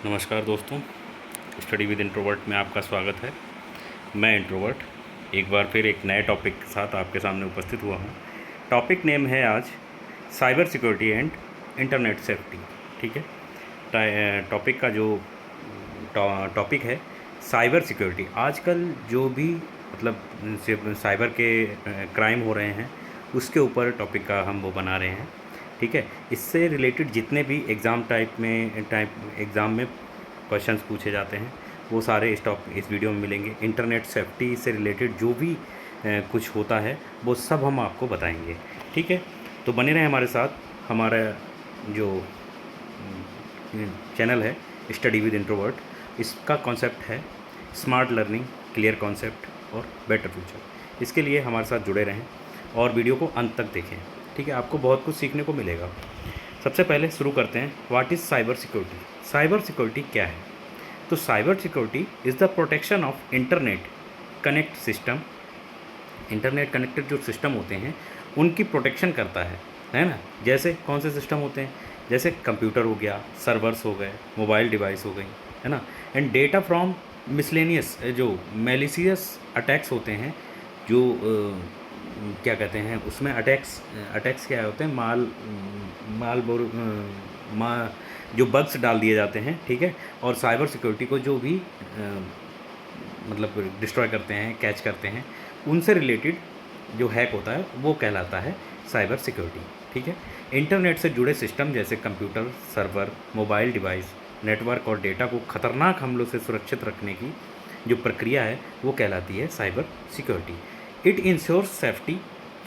नमस्कार दोस्तों, study with introvert में आपका स्वागत है। मैं इंट्रोवर्ट एक बार फिर एक नए टॉपिक के साथ आपके सामने उपस्थित हुआ हूँ। टॉपिक नेम है आज cyber security and internet safety. ठीक है, टॉपिक का जो टॉपिक है साइबर सिक्योरिटी। आजकल जो भी मतलब साइबर के क्राइम हो रहे हैं उसके ऊपर टॉपिक का हम वो बना रहे हैं। ठीक है, इससे रिलेटेड जितने भी एग्ज़ाम में क्वेश्चंस पूछे जाते हैं वो सारे इस वीडियो में मिलेंगे। इंटरनेट सेफ्टी से रिलेटेड जो भी कुछ होता है वो सब हम आपको बताएंगे। ठीक है, तो बने रहें हमारे साथ। हमारा जो चैनल है स्टडी विद इंट्रोवर्ट, इसका कॉन्सेप्ट है स्मार्ट लर्निंग, क्लियर कॉन्सेप्ट और बेटर फ्यूचर। इसके लिए हमारे साथ जुड़े रहें और वीडियो को अंत तक देखें। ठीक है, आपको बहुत कुछ सीखने को मिलेगा। सबसे पहले शुरू करते हैं, what is cyber security. Cyber security क्या है? तो cyber security is the protection of internet connect system. Internet connected जो सिस्टम होते हैं उनकी प्रोटेक्शन करता है ना। जैसे कौन से सिस्टम होते हैं? जैसे कंप्यूटर हो गया, सर्वर्स हो गए, मोबाइल डिवाइस हो गई, है ना। एंड डेटा फ्रॉम मिसलेनियस जो मेलिशियस अटैक्स होते हैं, जो क्या कहते हैं उसमें अटैक्स क्या होते हैं, माल बोर मा जो बग्स डाल दिए जाते हैं। ठीक है, और साइबर सिक्योरिटी को जो भी मतलब डिस्ट्रॉय करते हैं, कैच करते हैं, उनसे रिलेटेड जो हैक होता है वो कहलाता है साइबर सिक्योरिटी। ठीक है, इंटरनेट से जुड़े सिस्टम जैसे computer, server, mobile device, network और डेटा को खतरनाक हमलों से सुरक्षित रखने की जो प्रक्रिया है वो कहलाती है cyber security. It ensures safety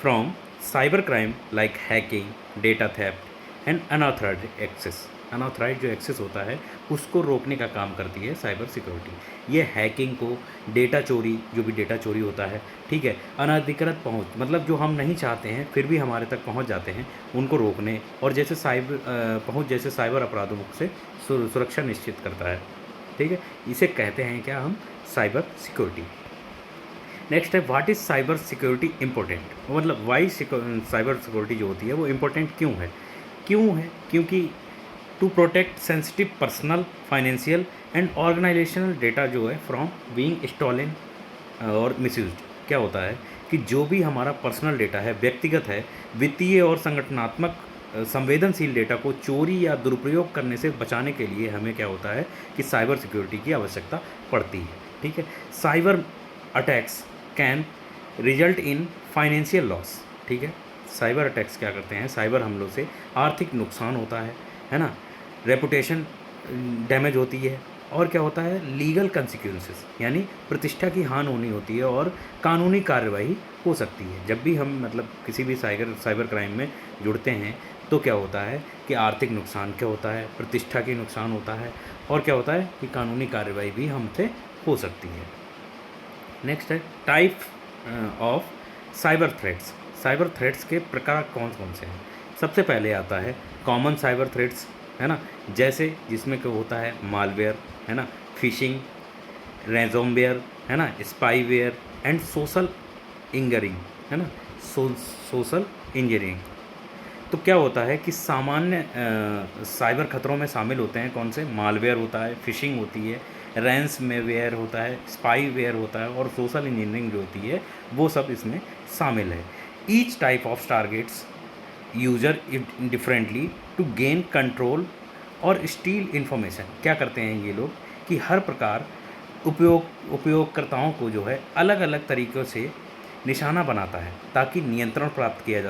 from cyber crime like hacking, data theft and unauthorised access. Unauthorised जो एक्सेस होता है उसको रोकने का काम करती है साइबर सिक्योरिटी। ये हैकिंग को, डेटा चोरी, जो भी डेटा चोरी होता है, ठीक है, अनधिकृत पहुंच, मतलब जो हम नहीं चाहते हैं फिर भी हमारे तक पहुंच जाते हैं, उनको रोकने और जैसे साइबर अपराधों से सुरक्षा निश्चित करता है। ठीक है, इसे कहते हैं क्या हम, साइबर सिक्योरिटी। नेक्स्ट है, what is cyber security important. मतलब वाई साइबर सिक्योरिटी जो होती है वो इम्पोर्टेंट क्यों है? क्योंकि to protect sensitive personal, financial and organisational data जो है फ्रॉम बीइंग स्टॉलन और मिसयूज्ड। क्या होता है कि जो भी हमारा पर्सनल डेटा है, व्यक्तिगत है, वित्तीय और संगठनात्मक संवेदनशील डेटा को चोरी या दुरुपयोग करने से बचाने के लिए हमें क्या होता है कि साइबर सिक्योरिटी की आवश्यकता पड़ती है। ठीक है, cyber attacks can result in financial loss. ठीक है, साइबर अटैक्स क्या करते हैं, साइबर हमलों से आर्थिक नुकसान होता है ना, रेपुटेशन डैमेज होती है, और क्या होता है, लीगल कंसिक्वेंसेस यानी प्रतिष्ठा की हानि होनी होती है और कानूनी कार्रवाई हो सकती है। जब भी हम मतलब किसी भी साइबर क्राइम में जुड़ते हैं तो क्या होता है कि आर्थिक नुकसान क्या होता है, प्रतिष्ठा की नुकसान होता है, और क्या होता है कि कानूनी कार्रवाई भी हमसे हो सकती है। नेक्स्ट है, type of cyber threats. Cyber threats के प्रकार कौन कौन से हैं? सबसे पहले आता है कॉमन साइबर थ्रेट्स, है ना, जैसे जिसमें क्या होता है, मालवेयर, है ना, फिशिंग, रैंसमवेयर, है ना, स्पाईवेयर एंड सोशल इंजरिंग, है ना, सोशल इंजीनियरिंग। तो क्या होता है कि सामान्य साइबर खतरों में शामिल होते हैं कौन से, मालवेयर होता है, फिशिंग होती है, रैंसमवेयर होता है, स्पाईवेयर होता है, और सोशल इंजीनियरिंग जो होती है वो सब इसमें शामिल है। Each type of targets user differently to gain control और स्टील इंफॉर्मेशन। क्या करते हैं ये लोग कि हर प्रकार उपयोगकर्ताओं को जो है अलग अलग तरीक़ों से निशाना बनाता है ताकि नियंत्रण प्राप्त किया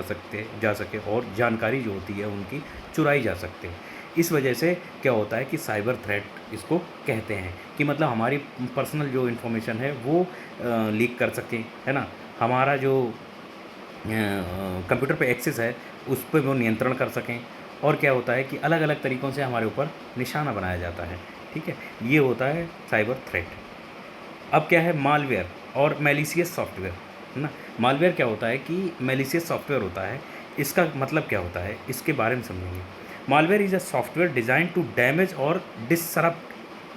जा सके और जानकारी जो होती है उनकी चुराई जा सकते हैं। इस वजह से क्या होता है कि साइबर थ्रेट इसको कहते हैं कि मतलब हमारी पर्सनल जो इन्फॉर्मेशन है वो लीक कर सकें, है ना, हमारा जो कंप्यूटर पे एक्सेस है उस पर वो नियंत्रण कर सकें, और क्या होता है कि अलग अलग तरीक़ों से हमारे ऊपर निशाना बनाया जाता है। ठीक है, ये होता है साइबर थ्रेट। अब क्या है, मालवेयर और मेलिशियस सॉफ्टवेयर, है ना। मालवेयर क्या होता है कि मेलिशियस सॉफ्टवेयर होता है, इसका मतलब क्या होता है इसके बारे में समझेंगे। Malware is a software design to damage और डिसरप्ट,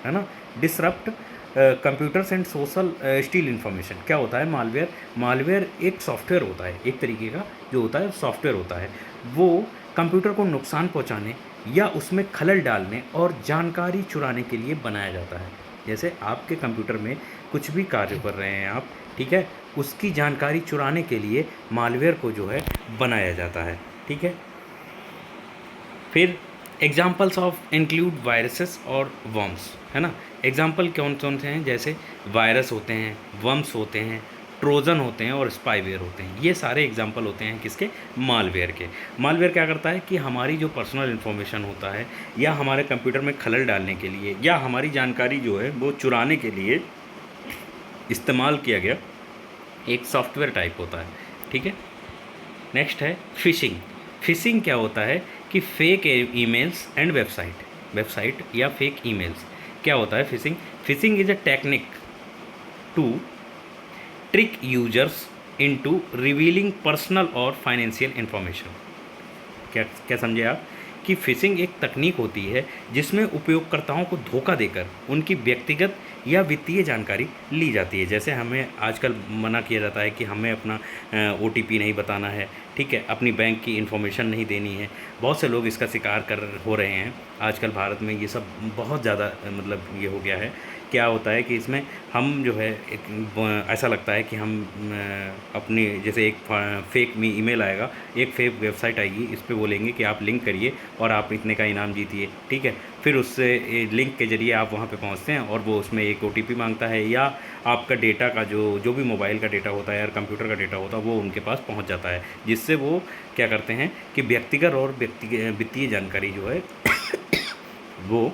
है ना, disrupt computers and social steal information. क्या होता है मालवेयर एक सॉफ्टवेयर होता है, एक तरीके का जो होता है सॉफ्टवेयर होता है, वो कंप्यूटर को नुकसान पहुंचाने या उसमें खलल डालने और जानकारी चुराने के लिए बनाया जाता है। जैसे आपके कंप्यूटर में कुछ भी कार्य कर रहे हैं आप, ठीक है, उसकी जानकारी चुराने के लिए मालवेयर को जो है बनाया जाता है, ठीक है। फिर एग्जाम्पल्स ऑफ इंक्लूड वायरसेस और वर्म्स, है ना। एग्जाम्पल कौन कौन से हैं, जैसे वायरस होते हैं, वर्म्स होते हैं, ट्रोजन होते हैं और स्पाईवेयर होते हैं। ये सारे एग्जाम्पल होते हैं किसके, मालवेयर के। मालवेयर क्या करता है कि हमारी जो पर्सनल इन्फॉर्मेशन होता है या हमारे कंप्यूटर में खलल डालने के लिए या हमारी जानकारी जो है वो चुराने के लिए इस्तेमाल किया गया एक सॉफ्टवेयर टाइप होता है, ठीक है। नेक्स्ट है फिशिंग। फिशिंग क्या होता है कि फेक ईमेल्स एंड वेबसाइट या फेक ईमेल्स। क्या होता है phishing? Phishing is a technique to trick users into revealing personal और फाइनेंशियल इंफॉर्मेशन। क्या क्या समझे आप कि फिशिंग एक तकनीक होती है जिसमें उपयोगकर्ताओं को धोखा देकर उनकी व्यक्तिगत या वित्तीय जानकारी ली जाती है। जैसे हमें आजकल मना किया जाता है कि हमें अपना OTP नहीं बताना है, ठीक है, अपनी बैंक की इन्फॉर्मेशन नहीं देनी है। बहुत से लोग इसका शिकार हो रहे हैं आजकल भारत में। ये सब बहुत ज़्यादा मतलब ये हो गया है। क्या होता है कि इसमें हम जो है ऐसा लगता है कि हम अपनी जैसे एक फेक में ईमेल आएगा, एक फेक वेबसाइट आएगी, इस पे बोलेंगे कि आप लिंक करिए और आप इतने का इनाम जीतिए, ठीक है। फिर उससे लिंक के ज़रिए आप वहाँ पे पहुँचते हैं और वो उसमें एक OTP मांगता है या आपका डेटा का जो भी मोबाइल का डेटा होता है या कंप्यूटर का डेटा होता है वो उनके पास पहुँच जाता है, जिससे वो क्या करते हैं कि व्यक्तिगत और वित्तीय जानकारी जो है वो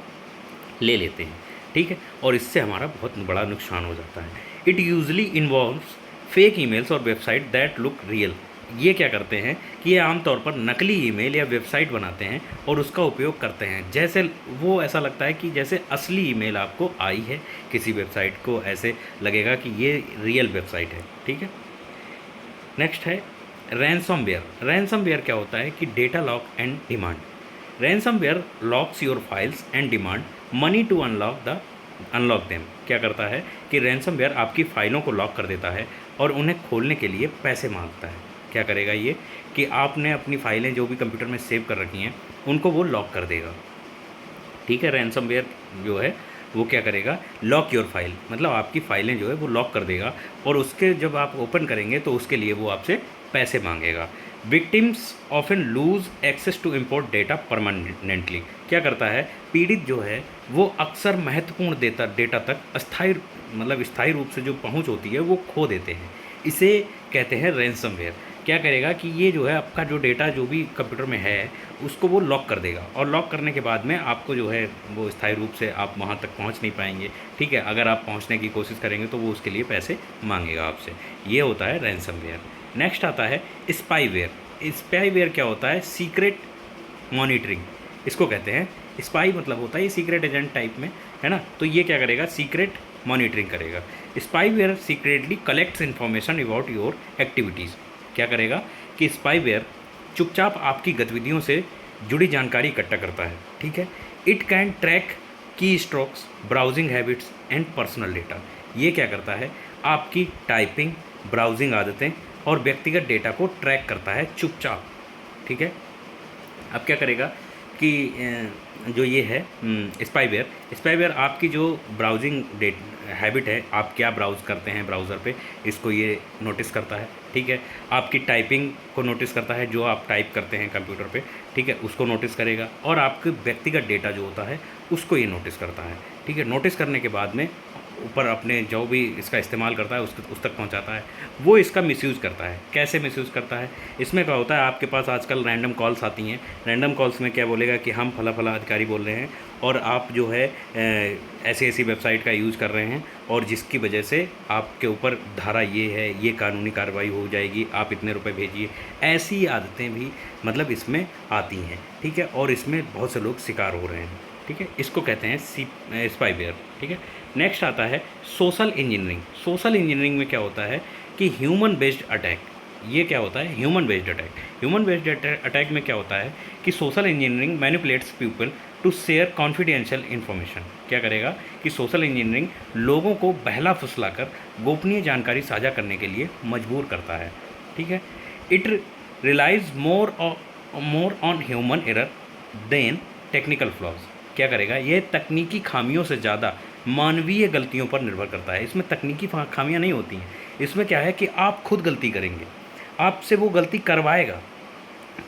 ले लेते हैं, ठीक है। और इससे हमारा बहुत बड़ा नुकसान हो जाता है। It usually involves fake emails और वेबसाइट दैट लुक रियल। ये क्या करते हैं कि ये आमतौर पर नकली ईमेल या वेबसाइट बनाते हैं और उसका उपयोग करते हैं, जैसे वो ऐसा लगता है कि जैसे असली ईमेल आपको आई है किसी वेबसाइट को, ऐसे लगेगा कि ये रियल वेबसाइट है, ठीक है। नेक्स्ट है रैनसमवेयर। रैनसमवेयर क्या होता है कि data lock and demand. Ransomware locks your files and demand money to unlock them. क्या करता है कि रैनसमवेयर आपकी फ़ाइलों को लॉक कर देता है और उन्हें खोलने के लिए पैसे मांगता है। क्या करेगा ये कि आपने अपनी फ़ाइलें जो भी कंप्यूटर में सेव कर रखी हैं उनको वो लॉक कर देगा, ठीक है। रैनसमवेयर जो है वो क्या करेगा, लॉक योर फाइल, मतलब आपकी फ़ाइलें जो है वो लॉक कर देगा और उसके जब आप ओपन करेंगे तो उसके लिए वो आपसे पैसे मांगेगा। Victims often lose access to import data permanently. क्या करता है, पीड़ित जो है वो अक्सर महत्वपूर्ण डेटा तक स्थायी रूप से जो पहुंच होती है वो खो देते हैं। इसे कहते हैं रैनसमवेयर। क्या करेगा कि ये जो है आपका जो डेटा जो भी कंप्यूटर में है उसको वो लॉक कर देगा और लॉक करने के बाद में आपको जो है वो स्थायी रूप से आप वहाँ तक पहुँच नहीं पाएंगे, ठीक है। अगर आप पहुँचने की कोशिश करेंगे तो वो उसके लिए पैसे मांगेगा आपसे। ये होता है रैनसमवेयर। नेक्स्ट आता है स्पाईवेयर। स्पाईवेयर क्या होता है, सीक्रेट मॉनिटरिंग इसको कहते हैं। स्पाई मतलब होता है सीक्रेट एजेंट टाइप में, है ना। तो ये क्या करेगा, सीक्रेट मॉनिटरिंग करेगा। Spyware secretly collects information about your activities. क्या करेगा कि स्पाईवेयर चुपचाप आपकी गतिविधियों से जुड़ी जानकारी इकट्ठा करता है, ठीक है। इट कैन ट्रैक की strokes, browsing habits and personal data. ये क्या करता है, आपकी टाइपिंग, ब्राउजिंग आदतें और व्यक्तिगत डेटा को ट्रैक करता है चुपचाप, ठीक है। अब क्या करेगा कि जो ये है स्पाईवेयर आपकी जो ब्राउजिंग हैबिट है, आप क्या ब्राउज़ करते हैं ब्राउज़र पे, इसको ये नोटिस करता है, ठीक है। आपकी टाइपिंग को नोटिस करता है, जो आप टाइप करते हैं कंप्यूटर पे, ठीक है, उसको नोटिस करेगा। और आपके व्यक्तिगत डेटा जो होता है उसको ये नोटिस करता है, ठीक है। नोटिस करने के बाद में ऊपर अपने जो भी इसका इस्तेमाल करता है उस तक पहुंचाता है। वो इसका मिसयूज़ करता है। कैसे मिसयूज़ करता है, इसमें क्या होता है, आपके पास आजकल रैंडम कॉल्स आती हैं। रैंडम कॉल्स में क्या बोलेगा कि हम फला अधिकारी बोल रहे हैं और आप जो है ऐसी वेबसाइट का यूज़ कर रहे हैं और जिसकी वजह से आपके ऊपर धारा ये है, ये कानूनी कार्रवाई हो जाएगी, आप इतने रुपए भेजिए। ऐसी आदतें भी मतलब इसमें आती हैं, ठीक है। और इसमें बहुत से लोग शिकार हो रहे हैं, ठीक है। इसको कहते हैं स्पाईवेयर, ठीक है। नेक्स्ट आता है सोशल इंजीनियरिंग। सोशल इंजीनियरिंग में क्या होता है कि ह्यूमन बेस्ड अटैक। ये क्या होता है, human based attack. Human based attack में क्या होता है कि social engineering manipulates people to share confidential information. क्या करेगा कि सोशल इंजीनियरिंग लोगों को बहला फुसलाकर गोपनीय जानकारी साझा करने के लिए मजबूर करता है, ठीक है। It relies more on human error than technical flaws, क्या करेगा, ये तकनीकी खामियों से ज़्यादा मानवीय गलतियों पर निर्भर करता है। इसमें तकनीकी खामियां नहीं होती हैं, इसमें क्या है कि आप खुद गलती करेंगे, आपसे वो गलती करवाएगा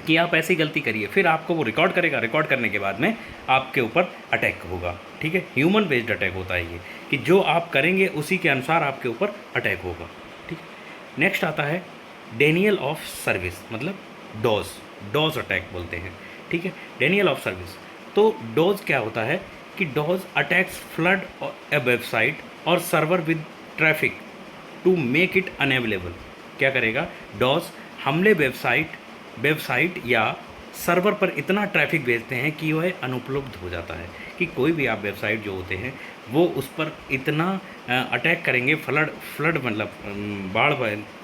कि आप ऐसी गलती करिए, फिर आपको वो रिकॉर्ड करेगा, रिकॉर्ड करने के बाद में आपके ऊपर अटैक होगा। ठीक है, ह्यूमन बेस्ड अटैक होता है ये, कि जो आप करेंगे उसी के अनुसार आपके ऊपर अटैक होगा। ठीक है, नेक्स्ट आता है डेनियल ऑफ सर्विस, मतलब डॉज अटैक बोलते हैं। ठीक है, डेनियल ऑफ सर्विस। तो डॉज क्या होता है कि DoS attacks flood a website और server with traffic to make it unavailable. क्या करेगा, डॉज हमले वेबसाइट या सर्वर पर इतना ट्रैफिक भेजते हैं कि वह अनुपलब्ध हो जाता है, कि कोई भी आप वेबसाइट जो होते हैं वो उस पर इतना अटैक करेंगे, फ्लड मतलब बाढ़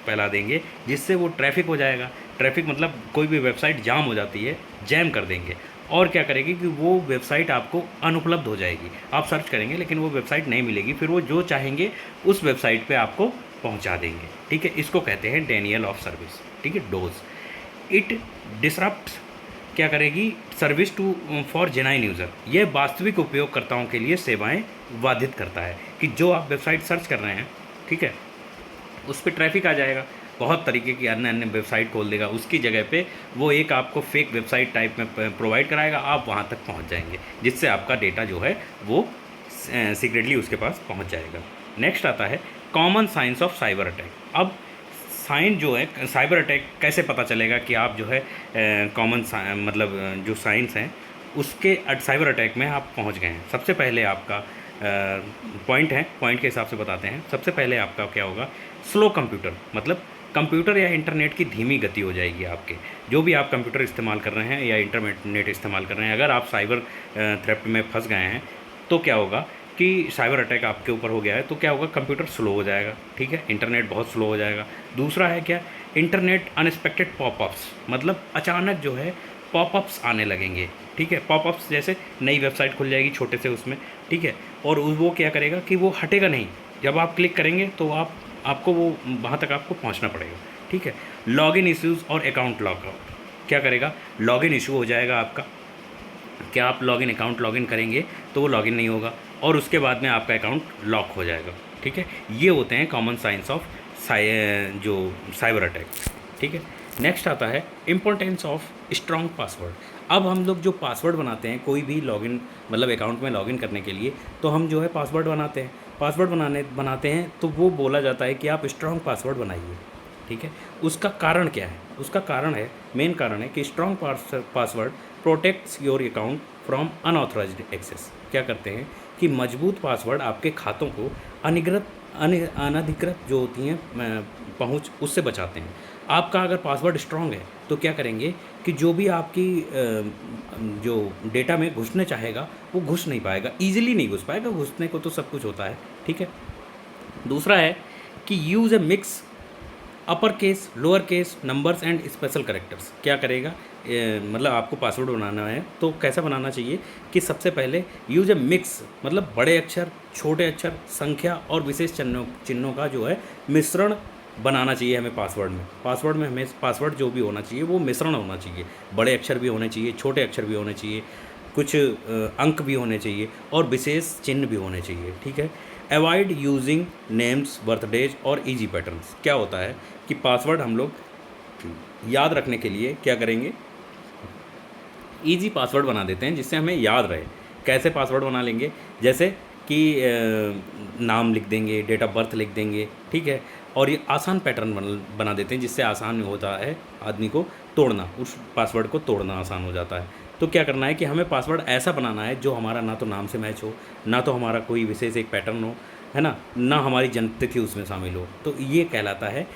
फैला देंगे, जिससे वो ट्रैफिक हो जाएगा। ट्रैफिक मतलब कोई भी वेबसाइट जाम हो जाती है, जैम कर देंगे, और क्या करेगी कि वो वेबसाइट आपको अनुपलब्ध हो जाएगी। आप सर्च करेंगे लेकिन वो वेबसाइट नहीं मिलेगी, फिर वो जो चाहेंगे उस वेबसाइट पे आपको पहुंचा देंगे। ठीक है, इसको कहते हैं डेनियल ऑफ सर्विस। ठीक है, डोज। इट डिसरप्ट, क्या करेगी, service to for genuine user, ये वास्तविक उपयोगकर्ताओं के लिए सेवाएं बाधित करता है, कि जो आप वेबसाइट सर्च कर रहे हैं, ठीक है, उस पर ट्रैफिक आ जाएगा, बहुत तरीके की अन्य वेबसाइट खोल देगा, उसकी जगह पे वो एक आपको फेक वेबसाइट टाइप में प्रोवाइड कराएगा, आप वहाँ तक पहुँच जाएंगे, जिससे आपका डेटा जो है वो सीक्रेटली उसके पास पहुँच जाएगा। नेक्स्ट आता है common science of cyber attack. अब साइन जो है साइबर अटैक कैसे पता चलेगा कि आप जो है कॉमन मतलब जो साइंस हैं उसके साइबर अटैक में आप पहुंच गए हैं। सबसे पहले आपका पॉइंट है, पॉइंट के हिसाब से बताते हैं। सबसे पहले आपका क्या होगा, स्लो कंप्यूटर, मतलब कंप्यूटर या इंटरनेट की धीमी गति हो जाएगी आपके, जो भी आप कंप्यूटर इस्तेमाल कर रहे हैं या इंटरनेट इस्तेमाल कर रहे हैं। अगर आप साइबर थ्रेफ्ट में फंस गए हैं तो क्या होगा कि साइबर अटैक आपके ऊपर हो गया है तो क्या होगा, कंप्यूटर स्लो हो जाएगा। ठीक है, इंटरनेट बहुत स्लो हो जाएगा। दूसरा है क्या, इंटरनेट अनएक्सपेक्टेड पॉपअप्स, मतलब अचानक जो है पॉपअप्स आने लगेंगे। ठीक है, पॉपअप्स जैसे नई वेबसाइट खुल जाएगी छोटे से उसमें, ठीक है, और वो क्या करेगा कि वो हटेगा नहीं, जब आप क्लिक करेंगे तो आपको वो वहाँ तक आपको पहुँचना पड़ेगा। ठीक है, लॉगिन इश्यूज़ और अकाउंट लॉकआउट, क्या करेगा, लॉगिन इशू हो जाएगा आपका, क्या आप अकाउंट लॉगिन करेंगे तो वो लॉगिन नहीं होगा और उसके बाद में आपका अकाउंट लॉक हो जाएगा। ठीक है, ये होते हैं कॉमन साइंस ऑफ जो साइबर अटैक। ठीक है, नेक्स्ट आता है इम्पोर्टेंस ऑफ स्ट्रॉन्ग पासवर्ड। अब हम लोग जो पासवर्ड बनाते हैं कोई भी लॉगिन मतलब अकाउंट में लॉगिन करने के लिए, तो हम जो है पासवर्ड बनाते हैं। पासवर्ड बनाते हैं तो वो बोला जाता है कि आप स्ट्रॉन्ग पासवर्ड बनाइए। ठीक है, उसका कारण क्या है, उसका कारण है, मेन कारण है कि strong password protects your account from unauthorised access. क्या करते हैं कि मजबूत पासवर्ड आपके खातों को अनधिकृत जो होती हैं पहुंच, उससे बचाते हैं। आपका अगर पासवर्ड स्ट्रॉन्ग है तो क्या करेंगे कि जो भी आपकी जो डेटा में घुसने चाहेगा वो घुस नहीं पाएगा, ईजिली नहीं घुस पाएगा, घुसने को तो सब कुछ होता है। ठीक है, दूसरा है कि use A mix upper case, lower case, numbers and special characters. क्या करेगा, मतलब आपको पासवर्ड बनाना है तो कैसा बनाना चाहिए कि सबसे पहले यूज ए मिक्स, मतलब बड़े अक्षर, छोटे अक्षर, संख्या और विशेष चिन्हों का जो है मिश्रण बनाना चाहिए हमें पासवर्ड में हमें पासवर्ड जो भी होना चाहिए वो मिश्रण होना चाहिए। बड़े अक्षर भी होने चाहिए, छोटे अक्षर भी होने चाहिए, कुछ अंक भी होने चाहिए और विशेष चिन्ह भी होने चाहिए। ठीक है, अवॉइड यूजिंग नेम्स, बर्थडेज और ईजी पैटर्न्स। क्या होता है कि पासवर्ड हम लोग याद रखने के लिए क्या करेंगे, ईजी पासवर्ड बना देते हैं जिससे हमें याद रहे। कैसे पासवर्ड बना लेंगे, जैसे कि नाम लिख देंगे, डेट ऑफ बर्थ लिख देंगे। ठीक है, और ये आसान पैटर्न बना देते हैं जिससे आसान होता है आदमी को तोड़ना, उस पासवर्ड को तोड़ना आसान हो जाता है। तो क्या करना है कि हमें पासवर्ड ऐसा बनाना है जो हमारा ना तो नाम से मैच हो, ना तो हमारा कोई विशेष एक पैटर्न हो, है ना हमारी जन्मतिथि उसमें शामिल हो। तो ये कहलाता है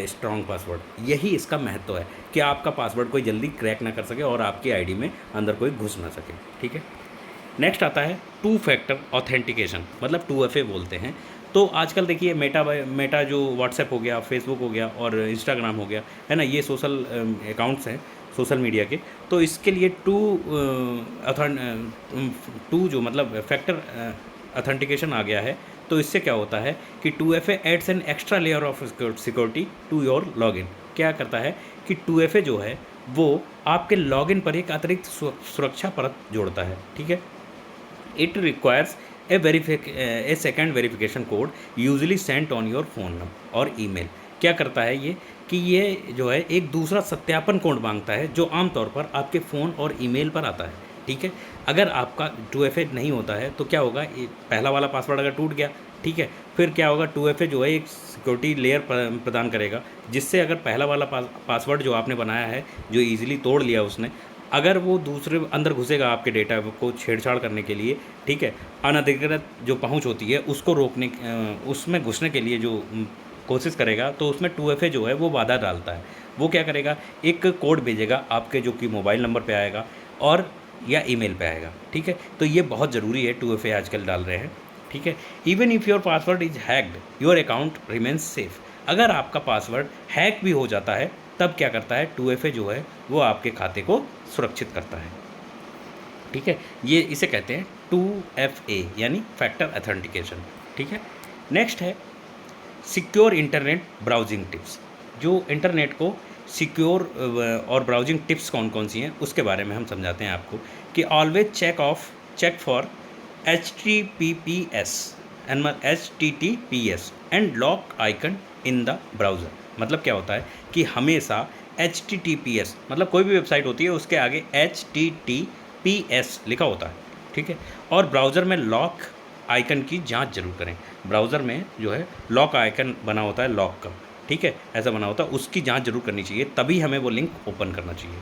स्ट्रॉन्ग पासवर्ड। यही इसका महत्व है कि आपका पासवर्ड कोई जल्दी क्रैक ना कर सके और आपकी आईडी में अंदर कोई घुस ना सके। ठीक है, नेक्स्ट आता है 2 फैक्टर ऑथेंटिकेशन, मतलब 2FA बोलते हैं। तो आजकल देखिए मेटा जो व्हाट्सएप हो गया, फेसबुक हो गया और इंस्टाग्राम हो गया, है ना, ये सोशल अकाउंट्स हैं सोशल मीडिया के। तो इसके लिए टू जो मतलब फैक्टर ऑथेंटिकेशन आ गया है। तो इससे क्या होता है कि 2FA adds an extra layer of security to your login. क्या करता है कि 2FA जो है वो आपके लॉगिन पर एक अतिरिक्त सुरक्षा परत जोड़ता है, ठीक है। It requires a second verification code usually Saint on your phone और ईमेल। क्या करता है ये कि ये जो है एक दूसरा सत्यापन कोड मांगता है जो आमतौर पर आपके फ़ोन और ईमेल पर आता है, ठीक है। अगर आपका 2FA नहीं होता है तो क्या होगा, पहला वाला पासवर्ड अगर टूट गया, ठीक है, फिर क्या होगा, 2FA जो है एक सिक्योरिटी लेयर प्रदान करेगा, जिससे अगर पहला वाला पासवर्ड जो आपने बनाया है, जो ईजिली तोड़ लिया उसने, अगर वो दूसरे अंदर घुसेगा आपके डेटा को छेड़छाड़ करने के लिए, ठीक है, अनधिकृत जो पहुंच होती है उसको रोकने, उसमें घुसने के लिए जो कोशिश करेगा, तो उसमें 2FA जो है वो बाधा डालता है। वो क्या करेगा, एक कोड भेजेगा आपके, जो कि मोबाइल नंबर पे आएगा और या ईमेल पे आएगा, ठीक है। तो ये बहुत ज़रूरी है, 2FA आजकल डाल रहे हैं, ठीक है। Even if your password is hacked your account remains safe. अगर आपका पासवर्ड हैक भी हो जाता है तब क्या करता है, 2FA जो है वो आपके खाते को सुरक्षित करता है, ठीक है। ये इसे कहते हैं 2FA यानी फैक्टर अथेंटिकेशन, ठीक है। नेक्स्ट है सिक्योर इंटरनेट ब्राउजिंग टिप्स। जो इंटरनेट को सिक्योर और ब्राउजिंग टिप्स कौन कौन सी हैं उसके बारे में हम समझाते हैं आपको, कि always check for HTTPS and lock icon in the browser. मतलब क्या होता है कि हमेशा HTTPS, मतलब कोई भी वेबसाइट होती है उसके आगे HTTPS लिखा होता है, ठीक है। और ब्राउज़र में लॉक आइकन की जांच जरूर करें। ब्राउज़र में जो है लॉक आइकन बना होता है, लॉक का, ठीक है, ऐसा बना होता है, उसकी जांच जरूर करनी चाहिए, तभी हमें वो लिंक ओपन करना चाहिए,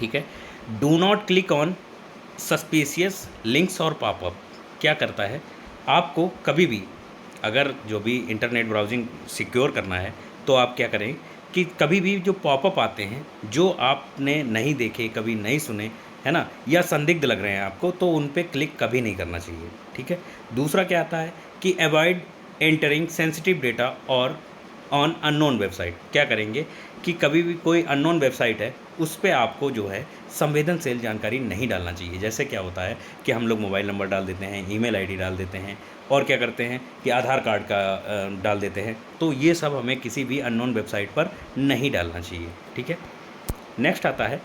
ठीक है। Do not click on suspicious links और पॉपअप। क्या करता है, आपको कभी भी अगर जो भी इंटरनेट ब्राउजिंग सिक्योर करना है तो आप क्या करें कि कभी भी जो पॉपअप आते हैं जो आपने नहीं देखे, कभी नहीं सुने, है ना, या संदिग्ध लग रहे हैं आपको, तो उन पे क्लिक कभी नहीं करना चाहिए, ठीक है। दूसरा क्या आता है कि अवॉइड एंटरिंग सेंसिटिव डेटा और ऑन अननोन वेबसाइट। क्या करेंगे कि कभी भी कोई अननोन वेबसाइट है उस पर आपको जो है संवेदनशील जानकारी नहीं डालना चाहिए। जैसे क्या होता है कि हम लोग मोबाइल नंबर डाल देते हैं, ईमेल आईडी डाल देते हैं, और क्या करते हैं कि आधार कार्ड का डाल देते हैं, तो ये सब हमें किसी भी अननोन वेबसाइट पर नहीं डालना चाहिए, ठीक है। नेक्स्ट आता है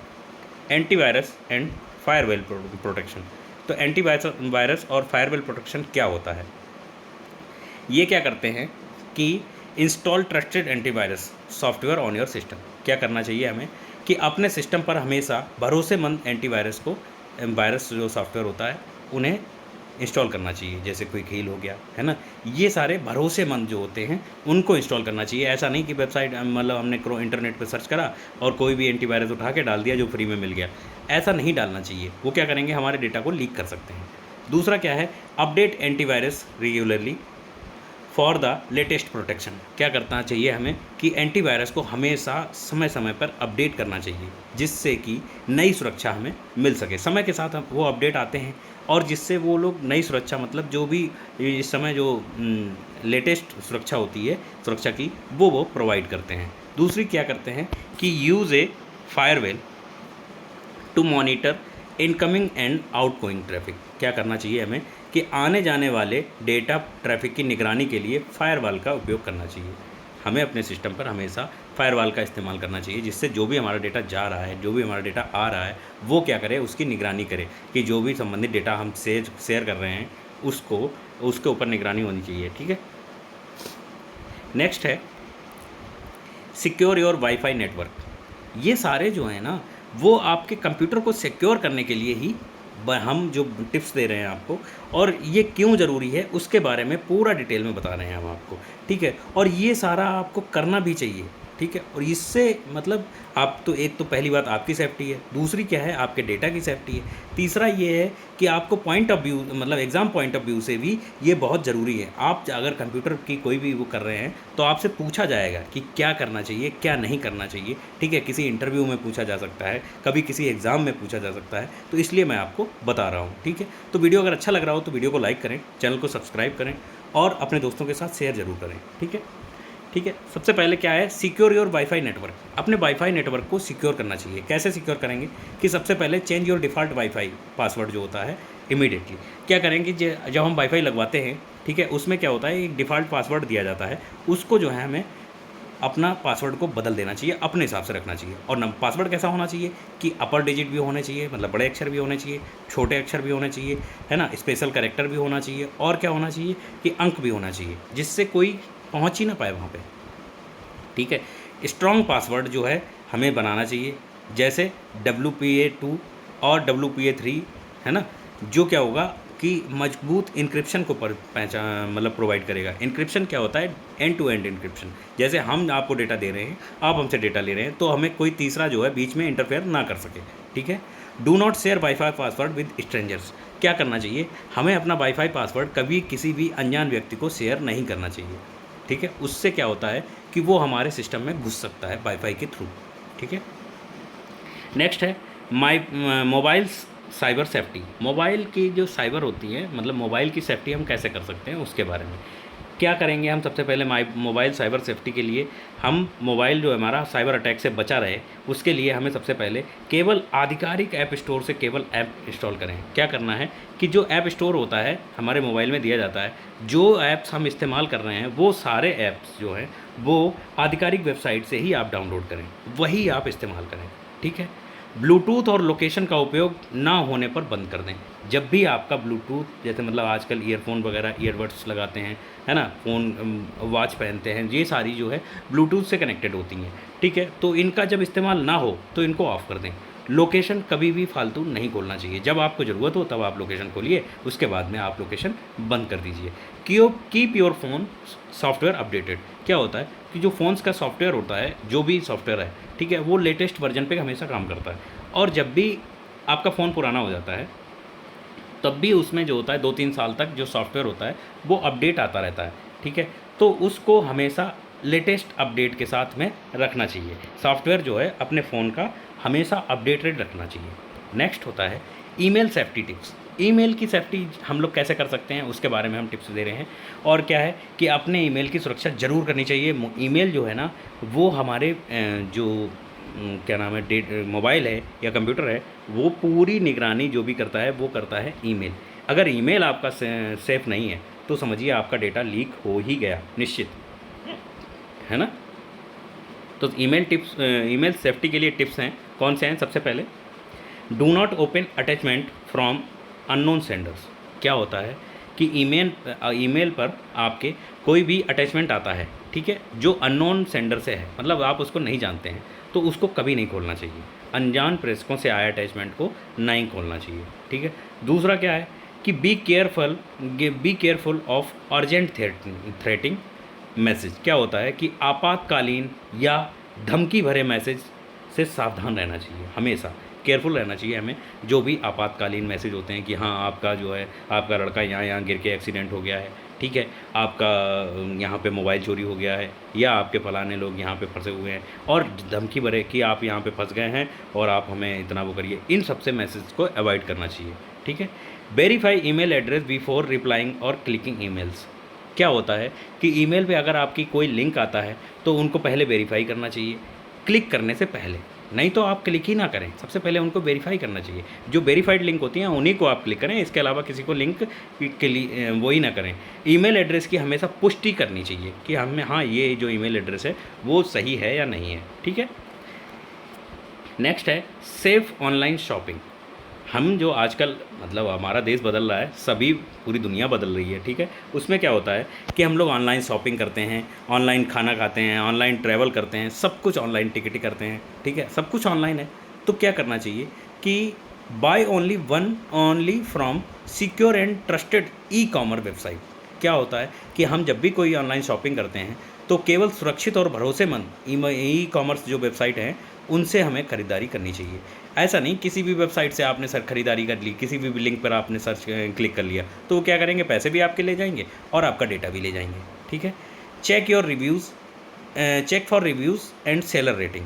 एंटीवायरस एंड फायरवॉल प्रोटेक्शन। तो एंटीवायरस और फायरवॉल प्रोटेक्शन क्या होता है, ये क्या करते हैं कि install trusted antivirus software on your system. क्या करना चाहिए हमें कि अपने सिस्टम पर हमेशा भरोसेमंद एंटीवायरस को, वायरस जो सॉफ्टवेयर होता है उन्हें इंस्टॉल करना चाहिए। जैसे क्विक हील हो गया, है ना, ये सारे भरोसेमंद जो होते हैं उनको इंस्टॉल करना चाहिए। ऐसा नहीं कि वेबसाइट मतलब हमने इंटरनेट पर सर्च करा और कोई भी एंटीवायरस उठा के डाल दिया जो फ्री में मिल गया, ऐसा नहीं डालना चाहिए। वो क्या करेंगे, हमारे डेटा को लीक कर सकते हैं। दूसरा क्या है, update antivirus regularly for the latest protection. क्या करना चाहिए हमें कि एंटीवायरस को हमेशा समय समय पर अपडेट करना चाहिए, जिससे कि नई सुरक्षा हमें मिल सके। समय के साथ वो अपडेट आते हैं और जिससे वो लोग नई सुरक्षा, मतलब जो भी इस समय जो लेटेस्ट सुरक्षा होती है सुरक्षा की, वो प्रोवाइड करते हैं। दूसरी क्या करते हैं कि use a firewall to monitor incoming and outgoing traffic. क्या करना चाहिए हमें कि आने जाने वाले डेटा ट्रैफिक की निगरानी के लिए फायरवॉल का उपयोग करना चाहिए। हमें अपने सिस्टम पर हमेशा फायरवॉल का इस्तेमाल करना चाहिए, जिससे जो भी हमारा डेटा जा रहा है, जो भी हमारा डेटा आ रहा है, वो क्या करे, उसकी निगरानी करे कि जो भी संबंधित डेटा हम शेयर कर रहे हैं उसके ऊपर निगरानी होनी चाहिए, ठीक है। नेक्स्ट है सिक्योर योर वाईफाई नेटवर्क। ये सारे जो हैं ना, वो आपके कंप्यूटर को सिक्योर करने के लिए ही हम जो टिप्स दे रहे हैं आपको, और ये क्यों ज़रूरी है उसके बारे में पूरा डिटेल में बता रहे हैं हम आपको, ठीक है। और ये सारा आपको करना भी चाहिए, ठीक है। और इससे मतलब आप तो एक तो पहली बात आपकी सेफ्टी है, दूसरी क्या है आपके डेटा की सेफ्टी है, तीसरा ये है कि आपको पॉइंट ऑफ व्यू, मतलब एग्ज़ाम पॉइंट ऑफ व्यू से भी ये बहुत ज़रूरी है। आप अगर कंप्यूटर की कोई भी वो कर रहे हैं तो आपसे पूछा जाएगा कि क्या करना चाहिए, क्या नहीं करना चाहिए, ठीक है। किसी इंटरव्यू में पूछा जा सकता है, कभी किसी एग्ज़ाम में पूछा जा सकता है, तो इसलिए मैं आपको बता रहा हूँ, ठीक है। तो वीडियो अगर अच्छा लग रहा हो तो वीडियो को लाइक करें, चैनल को सब्सक्राइब करें और अपने दोस्तों के साथ शेयर ज़रूर करें, ठीक है। ठीक है, सबसे पहले क्या है, सिक्योर योर वाईफाई नेटवर्क। अपने वाईफाई नेटवर्क को सिक्योर करना चाहिए। कैसे सिक्योर करेंगे कि सबसे पहले change your default wifi password जो होता है इमीडिएटली। क्या करेंगे, जब हम वाईफाई लगवाते हैं, ठीक है, उसमें क्या होता है एक डिफ़ॉल्ट पासवर्ड दिया जाता है, उसको जो है हमें अपना पासवर्ड को बदल देना चाहिए, अपने हिसाब से रखना चाहिए। और पासवर्ड कैसा होना चाहिए कि अपर डिजिट भी होने चाहिए, मतलब बड़े अक्षर भी होने चाहिए, छोटे अक्षर भी होने चाहिए, है ना, स्पेशल कैरेक्टर भी होना चाहिए, और क्या होना चाहिए कि अंक भी होना चाहिए, जिससे कोई पहुँच ही ना पाए वहाँ पर। ठीक है। स्ट्रॉन्ग पासवर्ड जो है हमें बनाना चाहिए, जैसे WPA2 और WPA3, है ना, जो क्या होगा कि मजबूत इंक्रिप्शन को पहचान मतलब प्रोवाइड करेगा। इंक्रिप्शन क्या होता है? End to end encryption. जैसे हम आपको डेटा दे रहे हैं, आप हमसे डेटा ले रहे हैं, तो हमें कोई तीसरा जो है बीच में इंटरफेयर ना कर सके। ठीक है। Do not share wifi password with strangers. क्या करना चाहिए? हमें अपना वाईफाई पासवर्ड कभी किसी भी अनजान व्यक्ति को शेयर नहीं करना चाहिए। ठीक है। उससे क्या होता है कि वो हमारे सिस्टम में घुस सकता है वाईफाई के थ्रू। ठीक है। नेक्स्ट है मोबाइल साइबर सेफ्टी। मोबाइल की जो साइबर होती है, मतलब मोबाइल की सेफ्टी हम कैसे कर सकते हैं उसके बारे में क्या करेंगे हम। सबसे पहले मोबाइल साइबर सेफ्टी के लिए हम मोबाइल जो हमारा साइबर अटैक से बचा रहे, उसके लिए हमें सबसे पहले केवल आधिकारिक ऐप स्टोर से केवल ऐप इंस्टॉल करें। क्या करना है कि जो ऐप स्टोर होता है हमारे मोबाइल में दिया जाता है, जो ऐप्स हम इस्तेमाल कर रहे हैं वो सारे ऐप्स जो हैं वो आधिकारिक वेबसाइट से ही आप डाउनलोड करें, वही आप इस्तेमाल करें। ठीक है। ब्लूटूथ और लोकेशन का उपयोग ना होने पर बंद कर दें। जब भी आपका ब्लूटूथ, जैसे मतलब आजकल ईयरफोन वगैरह ईयरबड्स लगाते हैं, है ना, फ़ोन वॉच पहनते हैं, ये सारी जो है ब्लूटूथ से कनेक्टेड होती हैं। ठीक है। तो इनका जब इस्तेमाल ना हो तो इनको ऑफ़ कर दें। लोकेशन कभी भी फालतू नहीं खोलना चाहिए। जब आपको ज़रूरत हो तब आप लोकेशन खोलिए, उसके बाद में आप लोकेशन बंद कर दीजिए। Keep your phone software updated. क्या होता है कि जो फ़ोन्स का सॉफ्टवेयर होता है, जो भी सॉफ्टवेयर है, ठीक है, वो लेटेस्ट वर्जन पे हमेशा काम करता है। और जब भी आपका फ़ोन पुराना हो जाता है तब भी उसमें जो होता है 2-3 साल तक जो सॉफ्टवेयर होता है वो अपडेट आता रहता है। ठीक है। तो उसको हमेशा लेटेस्ट अपडेट के साथ में रखना चाहिए। सॉफ्टवेयर जो है अपने फ़ोन का हमेशा अपडेटेड रखना चाहिए। नेक्स्ट होता है ईमेल सेफ्टी टिप्स। ईमेल की सेफ्टी हम लोग कैसे कर सकते हैं उसके बारे में हम टिप्स दे रहे हैं। और क्या है कि अपने ईमेल की सुरक्षा ज़रूर करनी चाहिए। ईमेल जो है ना वो हमारे जो क्या नाम है मोबाइल है या कंप्यूटर है, वो पूरी निगरानी जो भी करता है वो करता है ईमेल। अगर ईमेल आपका सेफ़ नहीं है तो समझिए आपका डेटा लीक हो ही गया निश्चित, है ना। तो ईमेल सेफ्टी के लिए टिप्स हैं, कौन से हैं? सबसे पहले do not open attachment from unknown senders. क्या होता है कि ईमेल पर आपके कोई भी अटैचमेंट आता है, ठीक है, जो अननोन सेंडर से है, मतलब आप उसको नहीं जानते हैं, तो उसको कभी नहीं खोलना चाहिए। अनजान प्रेषकों से आए अटैचमेंट को नहीं खोलना चाहिए। ठीक है। दूसरा क्या है कि be careful of urgent threatening message. क्या होता है कि आपातकालीन या धमकी भरे मैसेज से सावधान रहना चाहिए। हमेशा केयरफुल रहना चाहिए हमें। जो भी आपातकालीन मैसेज होते हैं कि हाँ आपका जो है आपका लड़का यहाँ गिर के एक्सीडेंट हो गया है, ठीक है, आपका यहाँ पे मोबाइल चोरी हो गया है, या आपके फलाने लोग यहाँ पे फंसे हुए हैं, और धमकी भरे कि आप यहाँ पे फंस गए हैं और आप हमें इतना वो करिए, इन सबसे मैसेज को अवॉइड करना चाहिए। ठीक है। Verify email address before replying और क्लिकिंग ईमेल्स। क्या होता है कि ईमेल पे अगर आपकी कोई लिंक आता है तो उनको पहले वेरीफाई करना चाहिए क्लिक करने से पहले, नहीं तो आप क्लिक ही ना करें। सबसे पहले उनको वेरीफाई करना चाहिए। जो वेरीफाइड लिंक होती हैं उन्हीं को आप क्लिक करें, इसके अलावा किसी को लिंक के लिए वो ही ना करें। ईमेल एड्रेस की हमेशा पुष्टि करनी चाहिए कि हमें हाँ ये जो ईमेल एड्रेस है वो सही है या नहीं है। ठीक है। नेक्स्ट है सेफ ऑनलाइन शॉपिंग। हम जो आजकल मतलब हमारा देश बदल रहा है, सभी पूरी दुनिया बदल रही है। ठीक है। उसमें क्या होता है कि हम लोग ऑनलाइन शॉपिंग करते हैं, ऑनलाइन खाना खाते हैं, ऑनलाइन ट्रैवल करते हैं, सब कुछ ऑनलाइन टिकट करते हैं। ठीक है। सब कुछ ऑनलाइन है। तो क्या करना चाहिए कि buy only from secure and trusted ecommerce website. क्या होता है कि हम जब भी कोई ऑनलाइन शॉपिंग करते हैं तो केवल सुरक्षित और भरोसेमंद ई-कॉमर्स जो वेबसाइट हैं उनसे हमें ख़रीदारी करनी चाहिए। ऐसा नहीं किसी भी वेबसाइट से आपने खरीदारी कर ली, किसी भी लिंक पर आपने क्लिक कर लिया तो वो क्या करेंगे, पैसे भी आपके ले जाएंगे और आपका डेटा भी ले जाएंगे। ठीक है। Check for reviews and seller rating.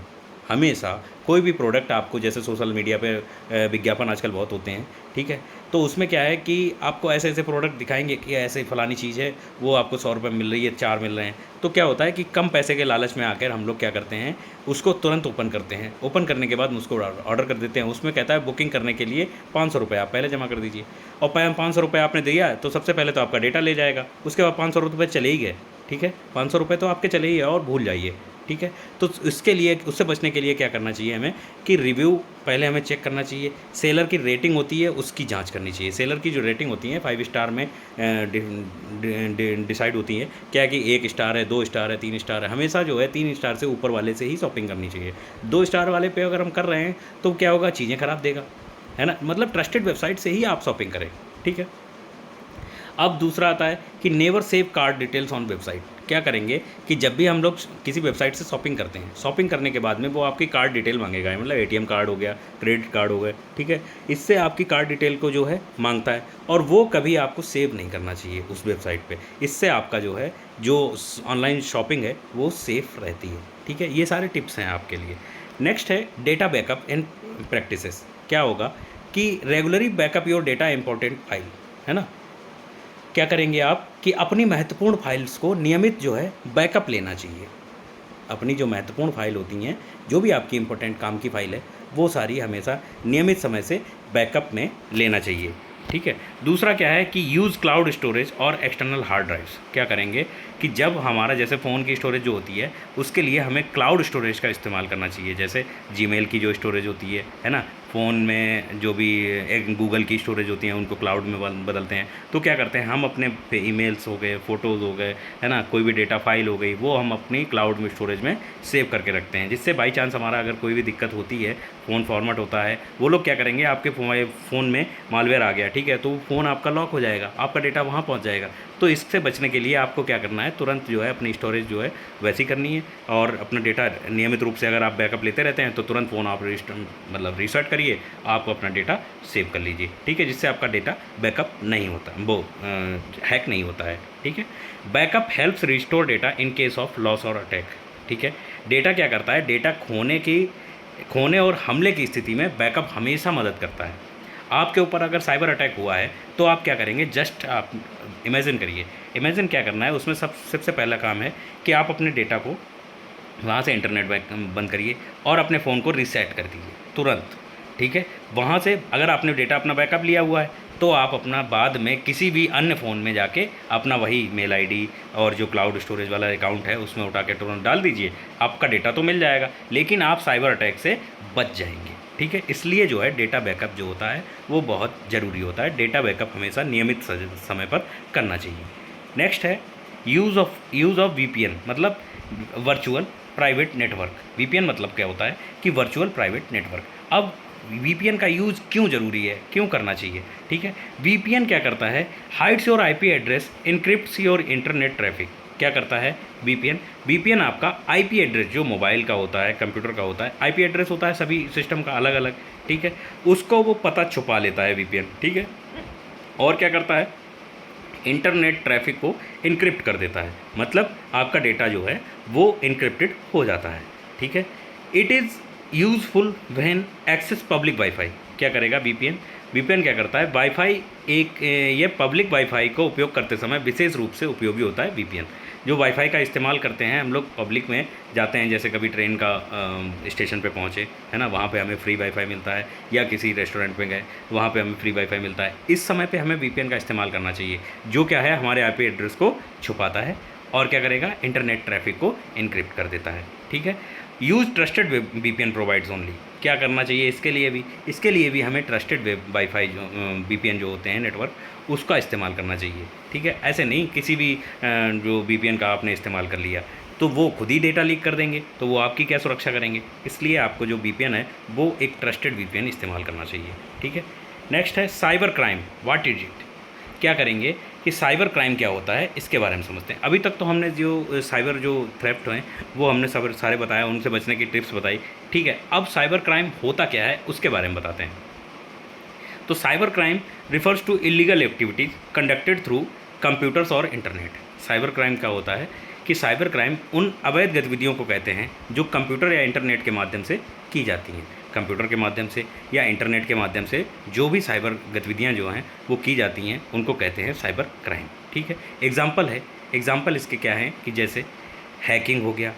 हमेशा कोई भी प्रोडक्ट आपको, जैसे सोशल मीडिया पे विज्ञापन आजकल बहुत होते हैं, ठीक है, तो उसमें क्या है कि आपको ऐसे ऐसे प्रोडक्ट दिखाएंगे कि ऐसे फलानी चीज़ है, वो आपको 100 रुपये मिल रही है, 4 मिल रहे हैं। तो क्या होता है कि कम पैसे के लालच में आकर हम लोग क्या करते हैं, उसको तुरंत ओपन करते हैं। ओपन करने के बाद उसको ऑर्डर कर देते हैं। उसमें कहता है बुकिंग करने के लिए 500 रुपये आप पहले जमा कर दीजिए, और 500 रुपये आपने दिया तो सबसे पहले तो आपका डेटा ले जाएगा, उसके बाद 500 रुपये चले ही गए। ठीक है। 500 रुपये तो आपके चले ही है और भूल जाइए। ठीक है। तो इसके लिए, उससे बचने के लिए क्या करना चाहिए हमें कि रिव्यू पहले हमें चेक करना चाहिए। सेलर की रेटिंग होती है उसकी जांच करनी चाहिए। सेलर की जो रेटिंग होती है 5 स्टार में डिसाइड होती है, क्या कि 1 स्टार है, 2 स्टार है, 3 स्टार है। हमेशा जो है 3 स्टार से ऊपर वाले से ही शॉपिंग करनी चाहिए। 2 स्टार वाले पे अगर हम कर रहे हैं तो क्या होगा, चीज़ें ख़राब देगा, है ना। मतलब ट्रस्टेड वेबसाइट से ही आप शॉपिंग करें, ठीक है। अब दूसरा आता है कि never save card details on website. क्या करेंगे कि जब भी हम लोग किसी वेबसाइट से शॉपिंग करते हैं, शॉपिंग करने के बाद में वो आपकी कार्ड डिटेल मांगेगा, मतलब एटीएम कार्ड हो गया, क्रेडिट कार्ड हो गया, ठीक है। इससे आपकी कार्ड डिटेल को जो है मांगता है, और वो कभी आपको सेव नहीं करना चाहिए उस वेबसाइट पे। इससे आपका जो है जो ऑनलाइन शॉपिंग है वो सेफ़ रहती है, ठीक है। ये सारे टिप्स हैं आपके लिए। नेक्स्ट है डेटा बैकअप एंड प्रैक्टिसेस। क्या होगा कि regularly backup your data important file, है ना। क्या करेंगे आप कि अपनी महत्वपूर्ण फाइल्स को नियमित जो है बैकअप लेना चाहिए। अपनी जो महत्वपूर्ण फाइल होती हैं, जो भी आपकी इंपॉर्टेंट काम की फ़ाइल है, वो सारी हमेशा नियमित समय से बैकअप में लेना चाहिए, ठीक है। दूसरा क्या है कि यूज़ क्लाउड स्टोरेज और एक्सटर्नल हार्ड ड्राइव्स। क्या करेंगे कि जब हमारा जैसे फ़ोन की स्टोरेज जो होती है उसके लिए हमें क्लाउड स्टोरेज का इस्तेमाल करना चाहिए। जैसे जीमेल की जो स्टोरेज होती है ना, फ़ोन में जो भी एक गूगल की स्टोरेज होती हैं उनको क्लाउड में बदलते हैं। तो क्या करते हैं हम अपने ईमेल्स हो गए, फ़ोटोज़ हो गए, है ना, कोई भी डेटा फाइल हो गई, वो हम अपनी क्लाउड में स्टोरेज में सेव करके रखते हैं। जिससे बाई चांस हमारा अगर कोई भी दिक्कत होती है, फ़ोन फॉर्मेट होता है, वो लोग क्या करेंगे, आपके फ़ोन में मालवेयर आ गया, ठीक है, तो फ़ोन आपका लॉक हो जाएगा, आपका डेटा वहाँ पहुँच जाएगा। तो इससे बचने के लिए आपको क्या करना है, तुरंत जो है अपनी स्टोरेज जो है वैसी करनी है, और अपना डेटा नियमित रूप से अगर आप बैकअप लेते रहते हैं तो तुरंत फ़ोन आप रीसेट करिए, आप अपना डेटा सेव कर लीजिए, ठीक है। जिससे आपका डेटा बैकअप नहीं होता, वो हैक नहीं होता है, ठीक है। Backup helps restore data in case of loss और अटैक, ठीक है। डेटा क्या करता है, डेटा खोने और हमले की स्थिति में बैकअप हमेशा मदद करता है। आपके ऊपर अगर साइबर अटैक हुआ है तो आप क्या करेंगे, जस्ट आप इमेजिन करिए। इमेजिन क्या करना है, उसमें सबसे पहला काम है कि आप अपने डेटा को वहाँ से इंटरनेट बंद करिए और अपने फ़ोन को रीसेट कर दीजिए तुरंत, ठीक है। वहाँ से अगर आपने डेटा अपना बैकअप लिया हुआ है तो आप अपना बाद में किसी भी अन्य फ़ोन में जाके अपना वही मेल आईडी और जो क्लाउड स्टोरेज वाला अकाउंट है उसमें उठा के तुरंत डाल दीजिए, आपका डेटा तो मिल जाएगा, लेकिन आप साइबर अटैक से बच जाएंगे, ठीक है। इसलिए जो है डेटा बैकअप जो होता है वो बहुत ज़रूरी होता है। डेटा बैकअप हमेशा नियमित समय पर करना चाहिए। नेक्स्ट है यूज़ ऑफ वीपीएन, मतलब वर्चुअल प्राइवेट नेटवर्क। वीपीएन मतलब क्या होता है कि वर्चुअल प्राइवेट नेटवर्क। अब वीपीएन का यूज़ क्यों ज़रूरी है, क्यों करना चाहिए, ठीक है। वीपीएन क्या करता है, hides your IP address, encrypts your internet traffic. क्या करता है वीपीएन आपका आईपी एड्रेस जो मोबाइल का होता है, कंप्यूटर का होता है, आईपी एड्रेस होता है सभी सिस्टम का अलग अलग, ठीक है, उसको वो पता छुपा लेता है वीपीएन, ठीक है। और क्या करता है, इंटरनेट ट्रैफिक को इनक्रिप्ट कर देता है, मतलब आपका डेटा जो है वो इनक्रिप्टेड हो जाता है, ठीक है। It is useful when access public wifi. क्या करेगा वीपीएन क्या करता है, वाईफाई ये पब्लिक वाईफाई को उपयोग करते समय विशेष रूप से उपयोगी होता है वीपीएन। जो वाईफाई का इस्तेमाल करते हैं हम लोग, पब्लिक में जाते हैं, जैसे कभी ट्रेन का स्टेशन पे पहुँचे, है ना, वहाँ पे हमें फ्री वाईफाई मिलता है, या किसी रेस्टोरेंट में गए वहाँ पे हमें फ्री वाईफाई मिलता है। इस समय पे हमें वीपीएन का इस्तेमाल करना चाहिए, जो क्या है हमारे आईपी एड्रेस को छुपाता है और क्या करेगा, इंटरनेट ट्रैफिक को इनक्रिप्ट कर देता है, ठीक है। Use trusted VPN provides only. क्या करना चाहिए इसके लिए भी हमें ट्रस्टेड वाईफाई जो वीपीएन जो होते हैं नेटवर्क, उसका इस्तेमाल करना चाहिए, ठीक है। ऐसे नहीं किसी भी जो वीपीएन का आपने इस्तेमाल कर लिया तो वो खुद ही डेटा लीक कर देंगे, तो वो आपकी क्या सुरक्षा करेंगे। इसलिए आपको जो वीपीएन है वो एक ट्रस्टेड वीपीएन इस्तेमाल करना चाहिए, ठीक है। नेक्स्ट है cyber crime, what is it. क्या करेंगे कि साइबर क्राइम क्या होता है इसके बारे में समझते हैं। अभी तक तो हमने जो साइबर जो थ्रेफ्ट हैं वो हमने सब सारे बताया, उनसे बचने की टिप्स बताई, ठीक है। अब साइबर क्राइम होता क्या है उसके बारे में बताते हैं। तो cyber crime refers to illegal activities conducted through computers और इंटरनेट। साइबर क्राइम क्या होता है कि साइबर क्राइम उन अवैध गतिविधियों को कहते हैं जो कंप्यूटर या इंटरनेट के माध्यम से की जाती हैं। कंप्यूटर के माध्यम से या इंटरनेट के माध्यम से जो भी साइबर गतिविधियां जो हैं वो की जाती हैं उनको कहते हैं साइबर क्राइम, ठीक है। एग्जाम्पल इसके क्या हैं कि जैसे हैकिंग हो गया,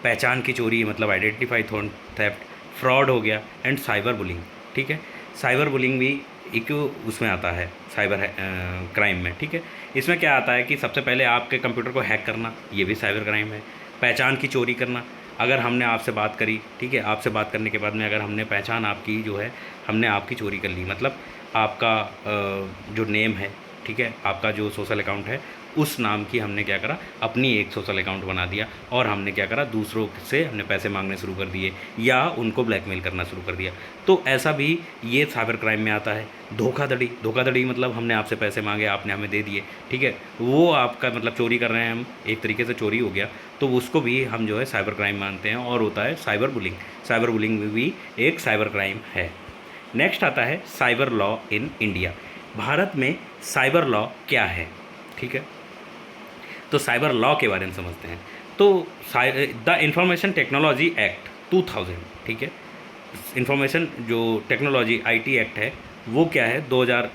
पहचान की चोरी मतलब आइडेंटिफाई थेफ्ट, फ्रॉड हो गया, एंड साइबर बुलिंग, ठीक है। साइबर बुलिंग भी एक उसमें आता है साइबर क्राइम में, ठीक है। इसमें क्या आता है कि सबसे पहले आपके कंप्यूटर को हैक करना, ये भी साइबर क्राइम है। पहचान की चोरी करना, अगर हमने आपसे बात करी, ठीक है, आपसे बात करने के बाद में अगर हमने पहचान आपकी जो है हमने आपकी चोरी कर ली, मतलब आपका जो नेम है, ठीक है, आपका जो सोशल अकाउंट है उस नाम की हमने क्या करा, अपनी एक सोशल अकाउंट बना दिया और हमने क्या करा, दूसरों से हमने पैसे मांगने शुरू कर दिए या उनको ब्लैकमेल करना शुरू कर दिया। तो ऐसा भी ये साइबर क्राइम में आता है। धोखाधड़ी, धोखाधड़ी मतलब हमने आपसे पैसे मांगे, आपने हमें दे दिए, ठीक है, वो आपका मतलब चोरी कर रहे हैं हम, एक तरीके से चोरी हो गया, तो उसको भी हम जो है साइबर क्राइम मानते हैं। और होता है साइबर बुलिंग, साइबर बुलिंग भी एक साइबर क्राइम है। नेक्स्ट आता है cyber law in India. Bharat में साइबर लॉ क्या है, ठीक है, तो साइबर लॉ के बारे में समझते हैं। तो द इंफॉर्मेशन टेक्नोलॉजी एक्ट 2000, ठीक है, इंफॉर्मेशन जो टेक्नोलॉजी आईटी एक्ट है वो क्या है, 2000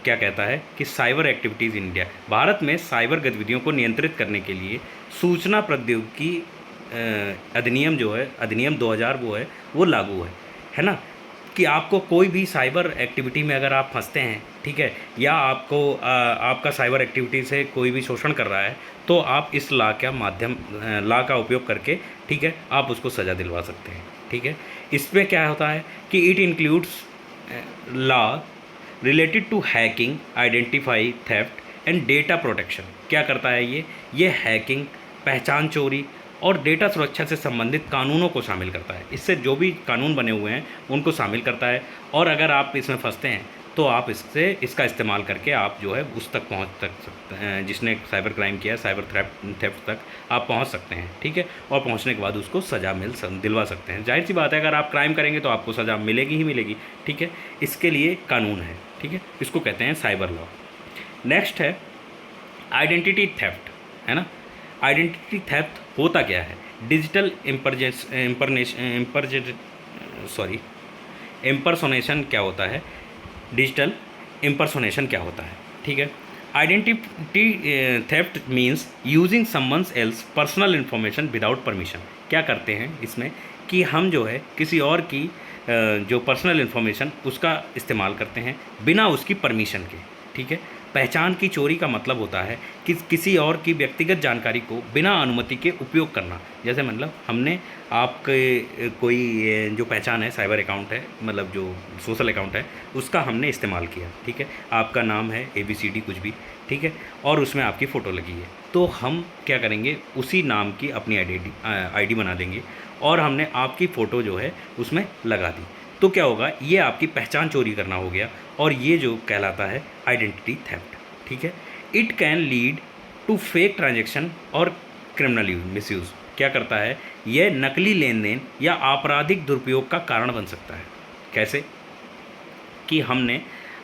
क्या कहता है कि cyber activities in India, Bharat में साइबर गतिविधियों को नियंत्रित करने के लिए सूचना प्रौद्योगिकी अधिनियम जो है, अधिनियम 2000 वो लागू है ना, कि आपको कोई भी साइबर एक्टिविटी में अगर आप फंसते हैं, ठीक है, या आपको आपका साइबर एक्टिविटी से कोई भी शोषण कर रहा है, तो आप इस लॉ का उपयोग करके, ठीक है, आप उसको सज़ा दिलवा सकते हैं, ठीक है। इसमें क्या होता है कि it includes law related to hacking, identify, theft and data protection. क्या करता है ये हैकिंग, पहचान चोरी और डेटा सुरक्षा से संबंधित कानूनों को शामिल करता है। इससे जो भी कानून बने हुए हैं उनको शामिल करता है। और अगर आप इसमें फंसते हैं तो आप इसका इस्तेमाल करके आप जो है उस तक पहुंच सकते हैं, जिसने साइबर क्राइम किया, साइबर थेफ्ट तक आप पहुंच सकते हैं, ठीक है, और पहुंचने के बाद उसको सज़ा दिलवा सकते हैं। जाहिर सी बात है, अगर आप क्राइम करेंगे तो आपको सज़ा मिलेगी ही मिलेगी, ठीक है, इसके लिए कानून है, ठीक है, इसको कहते हैं साइबर लॉ। नेक्स्ट है आइडेंटिटी थेफ्ट, है ना। आइडेंटिटी थेफ्ट होता क्या है, डिजिटल इम्पर्सोनेशन क्या होता है, डिजिटल इम्पर्सोनेशन क्या होता है, ठीक है। Identity theft means using someone's else personal information without permission. क्या करते हैं इसमें कि हम जो है किसी और की जो पर्सनल इन्फॉर्मेशन उसका इस्तेमाल करते हैं बिना उसकी परमिशन के, ठीक है। पहचान की चोरी का मतलब होता है कि किसी और की व्यक्तिगत जानकारी को बिना अनुमति के उपयोग करना। जैसे मतलब हमने आपके कोई जो पहचान है, साइबर अकाउंट है, मतलब जो सोशल अकाउंट है, उसका हमने इस्तेमाल किया, ठीक है, आपका नाम है ABCD कुछ भी, ठीक है, और उसमें आपकी फ़ोटो लगी है, तो हम क्या करेंगे, उसी नाम की अपनी आईडी बना देंगे और हमने आपकी फ़ोटो जो है उसमें लगा दी। तो क्या होगा, ये आपकी पहचान चोरी करना हो गया और ये जो कहलाता है आइडेंटिटी थेफ्ट, ठीक है। It can lead to fake transaction और क्रिमिनल मिसयूज़। क्या करता है, यह नकली लेन देन या आपराधिक दुरुपयोग का कारण बन सकता है। कैसे कि हमने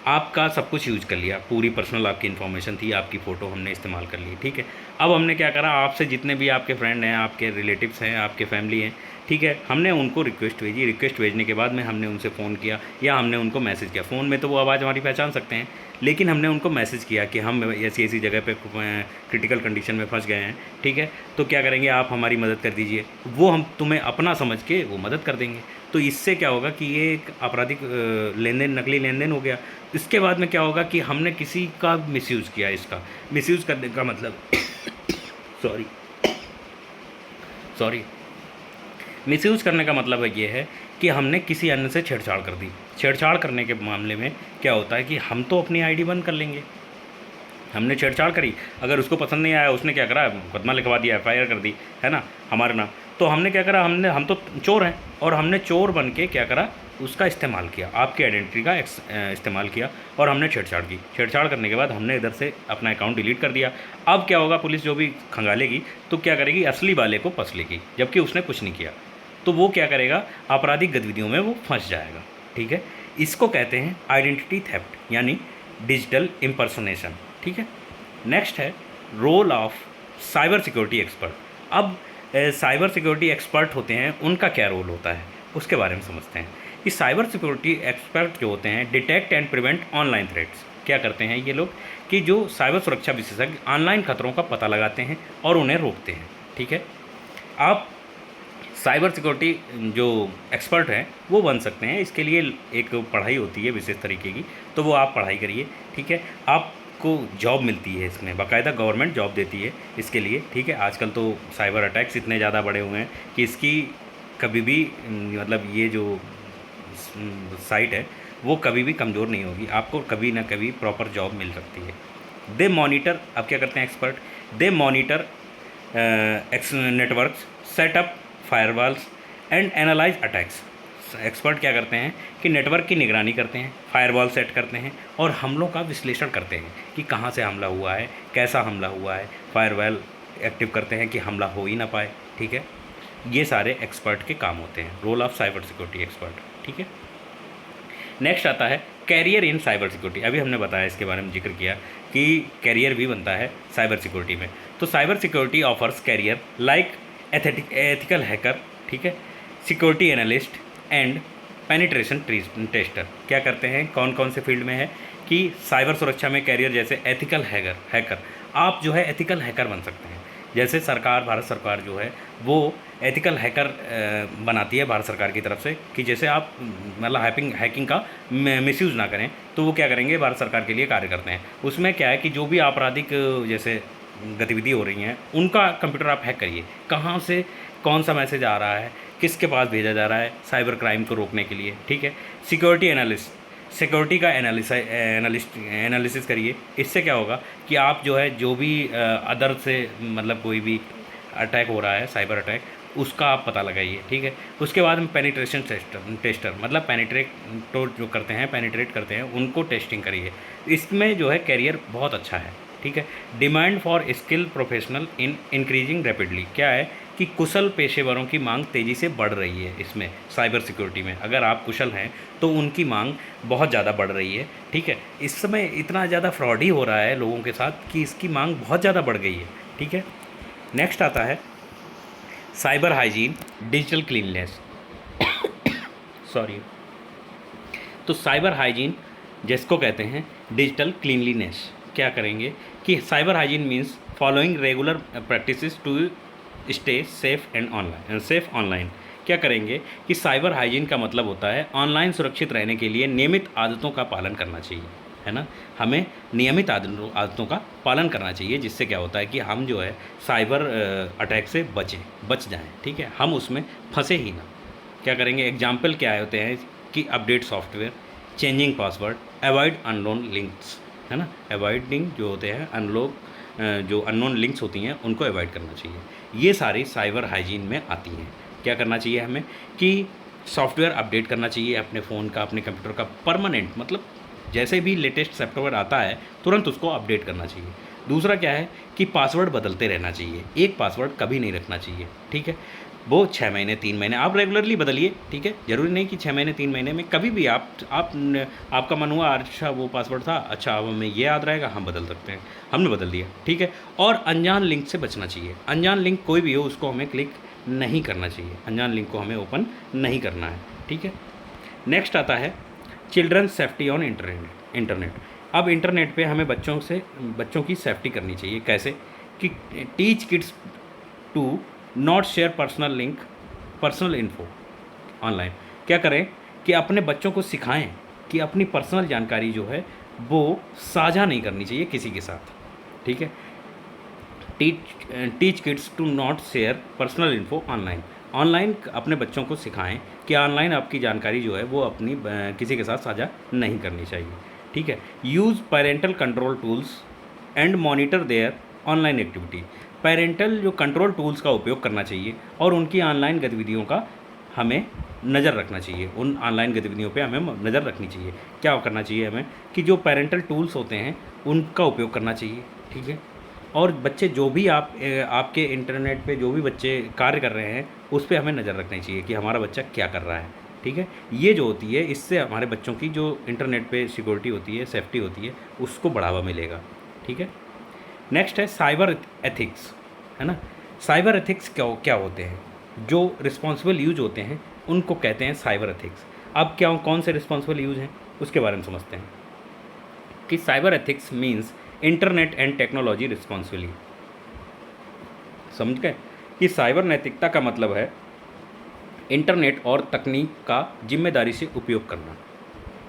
आपका सब कुछ यूज कर लिया, पूरी पर्सनल आपकी इन्फॉर्मेशन थी, आपकी फ़ोटो हमने इस्तेमाल कर ली, ठीक है। अब हमने क्या करा, आपसे जितने भी आपके फ्रेंड हैं, आपके रिलेटिव्स हैं, आपके फैमिली हैं, ठीक है, हमने उनको रिक्वेस्ट भेजी, रिक्वेस्ट भेजने के बाद में हमने उनसे फ़ोन किया या हमने उनको मैसेज किया। फ़ोन में तो वो आवाज़ हमारी पहचान सकते हैं, लेकिन हमने उनको मैसेज किया कि हम ऐसी ऐसी जगह पे क्रिटिकल कंडीशन में फंस गए हैं, ठीक है, तो क्या करेंगे, आप हमारी मदद कर दीजिए। वो हम तुम्हें अपना समझ के वो मदद कर देंगे। तो इससे क्या होगा कि ये एक आपराधिक लेन देन, नकली लेन देन हो गया। इसके बाद में क्या होगा कि हमने किसी का मिसयूज़ किया। इसका मिसयूज़ करने का मतलब सॉरी मिसयूज़ करने का मतलब ये है कि हमने किसी अन्य से छेड़छाड़ कर दी। छेड़छाड़ करने के मामले में क्या होता है कि हम तो अपनी आईडी बंद कर लेंगे, हमने छेड़छाड़ करी, अगर उसको पसंद नहीं आया, उसने क्या करा, मुकदमा लिखवा दिया, FIR कर दी, है ना, हमारा नाम। तो हमने क्या करा, हम तो चोर हैं और हमने चोर बन के क्या करा, उसका इस्तेमाल किया, आपकी आइडेंटिटी का इस्तेमाल किया और हमने छेड़छाड़ की। छेड़छाड़ करने के बाद हमने इधर से अपना अकाउंट डिलीट कर दिया। अब क्या होगा, पुलिस जो भी खंगालेगी तो क्या करेगी, असली वाले को पकड़ लेगी, जबकि उसने कुछ नहीं किया। तो वो क्या करेगा, आपराधिक गतिविधियों में वो फंस जाएगा, ठीक है। इसको कहते हैं आइडेंटिटी थेफ्ट यानी डिजिटल इम्पर्सोनेशन, ठीक है। नेक्स्ट है role of cyber security expert. अब साइबर सिक्योरिटी एक्सपर्ट होते हैं, उनका क्या रोल होता है उसके बारे में समझते हैं। कि साइबर सिक्योरिटी एक्सपर्ट जो होते हैं, detect and prevent online threats. क्या करते हैं ये लोग कि जो साइबर सुरक्षा विशेषज्ञ ऑनलाइन खतरों का पता लगाते हैं और उन्हें रोकते हैं, ठीक है। आप साइबर सिक्योरिटी जो एक्सपर्ट हैं वो बन सकते हैं। इसके लिए एक पढ़ाई होती है विशेष तरीके की, तो वो आप पढ़ाई करिए, ठीक है। आप आपको जॉब मिलती है इसमें, बाकायदा गवर्नमेंट जॉब देती है इसके लिए, ठीक है। आजकल तो साइबर अटैक्स इतने ज़्यादा बढ़े हुए हैं कि इसकी कभी भी मतलब ये जो साइट है वो कभी भी कमज़ोर नहीं होगी, आपको कभी ना कभी प्रॉपर जॉब मिल सकती है। दे मॉनिटर, अब क्या करते हैं expert, they monitor networks, setup firewalls and analyse attacks. Expert क्या करते हैं कि नेटवर्क की निगरानी करते हैं, फायरवॉल सेट करते हैं और हमलों का विश्लेषण करते हैं कि कहाँ से हमला हुआ है, कैसा हमला हुआ है, फायरवॉल एक्टिव करते हैं कि हमला हो ही ना पाए, ठीक है। ये सारे एक्सपर्ट के काम होते हैं, role of cyber security expert, ठीक है। नेक्स्ट आता है कैरियर इन साइबर सिक्योरिटी। अभी हमने बताया, इसके बारे में जिक्र किया कि कैरियर भी बनता है साइबर सिक्योरिटी में। तो cyber security offers career like ethical hacker, ठीक है, security analyst and penetration tester. क्या करते हैं, कौन कौन से फील्ड में है कि साइबर सुरक्षा में कैरियर, जैसे एथिकल हैकर, आप जो है एथिकल हैकर बन सकते हैं। जैसे सरकार, भारत सरकार जो है वो एथिकल हैकर बनाती है भारत सरकार की तरफ से कि जैसे आप मतलब हैकिंग का मिसयूज़ ना करें, तो वो क्या करेंगे, भारत सरकार के लिए कार्य करते हैं। उसमें क्या है कि जो भी आपराधिक जैसे गतिविधि हो रही हैं उनका कंप्यूटर आप हैक करिए, कहाँ से कौन सा मैसेज आ रहा है, किसके पास भेजा जा रहा है, साइबर क्राइम को रोकने के लिए, ठीक है। सिक्योरिटी एनालिस्ट, सिक्योरिटी का एनालिसिस करिए। इससे क्या होगा कि आप जो है जो भी अदर से मतलब कोई भी अटैक हो रहा है, साइबर अटैक, उसका आप पता लगाइए, ठीक है। उसके बाद में पेनिट्रेशन टेस्टर मतलब पेनिट्रेट करते हैं उनको टेस्टिंग करिए। इसमें जो है कैरियर बहुत अच्छा है, ठीक है। Demand for skill professional in increasing rapidly. क्या है कि कुशल पेशेवरों की मांग तेज़ी से बढ़ रही है इसमें, साइबर सिक्योरिटी में अगर आप कुशल हैं तो उनकी मांग बहुत ज़्यादा बढ़ रही है, ठीक है। इस समय इतना ज़्यादा फ्रॉड ही हो रहा है लोगों के साथ कि इसकी मांग बहुत ज़्यादा बढ़ गई है, ठीक है। नेक्स्ट आता है cyber hygiene, digital cleanness sorry. तो साइबर हाइजीन जिसको कहते हैं डिजिटल क्लीनलीनेस, क्या करेंगे कि cyber hygiene means following regular practices to stay safe online. क्या करेंगे कि साइबर हाइजीन का मतलब होता है ऑनलाइन सुरक्षित रहने के लिए नियमित आदतों का पालन करना चाहिए, है ना। हमें नियमित आदतों का पालन करना चाहिए, जिससे क्या होता है कि हम जो है साइबर अटैक से बच जाएं, ठीक है, हम उसमें फंसे ही ना। क्या करेंगे, एग्जाम्पल क्या होते हैं कि update software, changing password, avoid unknown links, है ना। अवॉइडिंग जो होते हैं जो अननोन लिंक्स होती हैं उनको अवॉइड करना चाहिए। ये सारी साइबर हाइजीन में आती हैं। क्या करना चाहिए हमें कि सॉफ्टवेयर अपडेट करना चाहिए अपने फ़ोन का, अपने कंप्यूटर का परमानेंट, मतलब जैसे भी लेटेस्ट सॉफ्टवेयर आता है तुरंत उसको अपडेट करना चाहिए। दूसरा क्या है कि पासवर्ड बदलते रहना चाहिए, एक पासवर्ड कभी नहीं रखना चाहिए, ठीक है। वो 6 महीने 3 महीने आप रेगुलरली बदलिए, ठीक है। ज़रूरी नहीं कि 6 महीने 3 महीने में, कभी भी आपका मन हुआ अच्छा वो पासवर्ड था, अच्छा अब हमें ये याद रहेगा, हम बदल सकते हैं, हमने बदल दिया, ठीक है। और अनजान लिंक से बचना चाहिए, अनजान लिंक कोई भी हो उसको हमें क्लिक नहीं करना चाहिए, अनजान लिंक को हमें ओपन नहीं करना है, ठीक है। नेक्स्ट आता है चिल्ड्रन सेफ्टी ऑन इंटरनेट। अब इंटरनेट पे हमें बच्चों की सेफ्टी करनी चाहिए। कैसे कि teach kids to not share personal info online. क्या करें कि अपने बच्चों को सिखाएं कि अपनी पर्सनल जानकारी जो है वो साझा नहीं करनी चाहिए किसी के साथ, ठीक है। Teach kids to not share personal info online अपने बच्चों को सिखाएं कि ऑनलाइन आपकी जानकारी जो है वो अपनी किसी के साथ साझा नहीं करनी चाहिए, ठीक है। Use parental control tools and monitor their online activity. Parental जो कंट्रोल टूल्स का उपयोग करना चाहिए और उनकी ऑनलाइन गतिविधियों का हमें नज़र रखना चाहिए, उन ऑनलाइन गतिविधियों पे हमें नज़र रखनी चाहिए। क्या करना चाहिए हमें कि जो पेरेंटल टूल्स होते हैं उनका उपयोग करना चाहिए, ठीक है। और बच्चे जो भी आपके इंटरनेट पे जो भी बच्चे कार्य कर रहे हैं उस पर हमें नज़र रखनी चाहिए कि हमारा बच्चा क्या कर रहा है, ठीक है। ये जो होती है इससे हमारे बच्चों की जो इंटरनेट पे सिक्योरिटी होती है, सेफ्टी होती है, उसको बढ़ावा मिलेगा, ठीक है। नेक्स्ट है साइबर एथिक्स, है ना। साइबर एथिक्स क्या होते हैं, जो रिस्पॉन्सिबल यूज होते हैं उनको कहते हैं साइबर एथिक्स। अब कौन से रिस्पॉन्सिबल यूज हैं उसके बारे में समझते हैं कि cyber ethics means internet and technology responsibly. समझ गए कि साइबर नैतिकता का मतलब है इंटरनेट और तकनीक का जिम्मेदारी से उपयोग करना,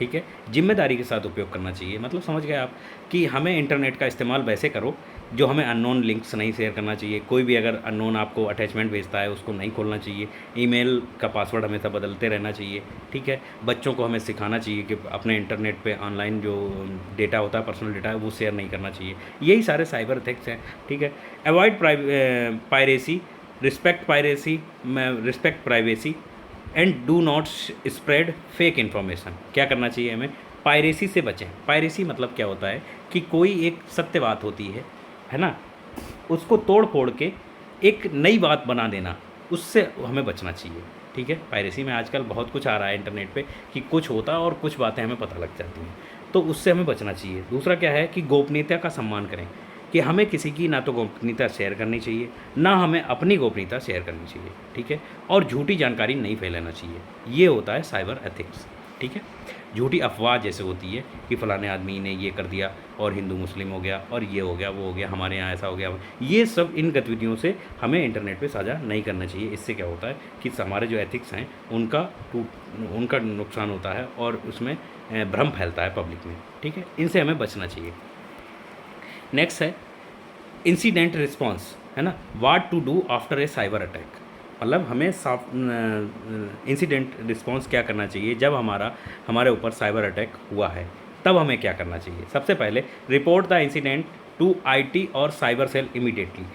ठीक है, जिम्मेदारी के साथ उपयोग करना चाहिए। मतलब समझ गए आप कि हमें इंटरनेट का इस्तेमाल वैसे करो जो हमें अननोन लिंक्स नहीं शेयर करना चाहिए। कोई भी अगर अननोन आपको अटैचमेंट भेजता है उसको नहीं खोलना चाहिए। ईमेल का पासवर्ड हमेशा बदलते रहना चाहिए। ठीक है, बच्चों को हमें सिखाना चाहिए कि अपने इंटरनेट पे ऑनलाइन जो डेटा होता है, पर्सनल डेटा है, वो शेयर नहीं करना चाहिए। यही सारे साइबर एथिक्स हैं। ठीक है, avoid piracy, respect privacy and do not spread fake information. क्या करना चाहिए हमें? पायरेसी से बचें। पायरेसी मतलब क्या होता है कि कोई एक सत्य बात होती है ना, उसको तोड़ फोड़ के एक नई बात बना देना, उससे हमें बचना चाहिए। ठीक है, पायरेसी में आजकल बहुत कुछ आ रहा है इंटरनेट पे कि कुछ होता है और कुछ बातें हमें पता लग जाती हैं, तो उससे हमें बचना चाहिए। दूसरा क्या है कि गोपनीयता का सम्मान करें, कि हमें किसी की ना तो गोपनीयता शेयर करनी चाहिए, ना हमें अपनी गोपनीयता शेयर करनी चाहिए। ठीक है, और झूठी जानकारी नहीं फैलाना चाहिए। ये होता है साइबर एथिक्स। ठीक है, झूठी अफवाह जैसे होती है कि फ़लाने आदमी ने ये कर दिया और हिंदू मुस्लिम हो गया और ये हो गया वो हो गया, हमारे यहाँ ऐसा हो गया, ये सब इन गतिविधियों से हमें इंटरनेट पे साझा नहीं करना चाहिए। इससे क्या होता है कि हमारे जो एथिक्स हैं उनका नुकसान होता है और उसमें भ्रम फैलता है पब्लिक में। ठीक है, इनसे हमें बचना चाहिए। नेक्स्ट है इंसिडेंट रिस्पॉन्स, है ना, what to do after a cyber attack. मतलब हमें इंसिडेंट रिस्पॉन्स क्या करना चाहिए जब हमारे ऊपर साइबर अटैक हुआ है, तब हमें क्या करना चाहिए। सबसे पहले report the incident to IT और साइबर सेल इमीडिएटली।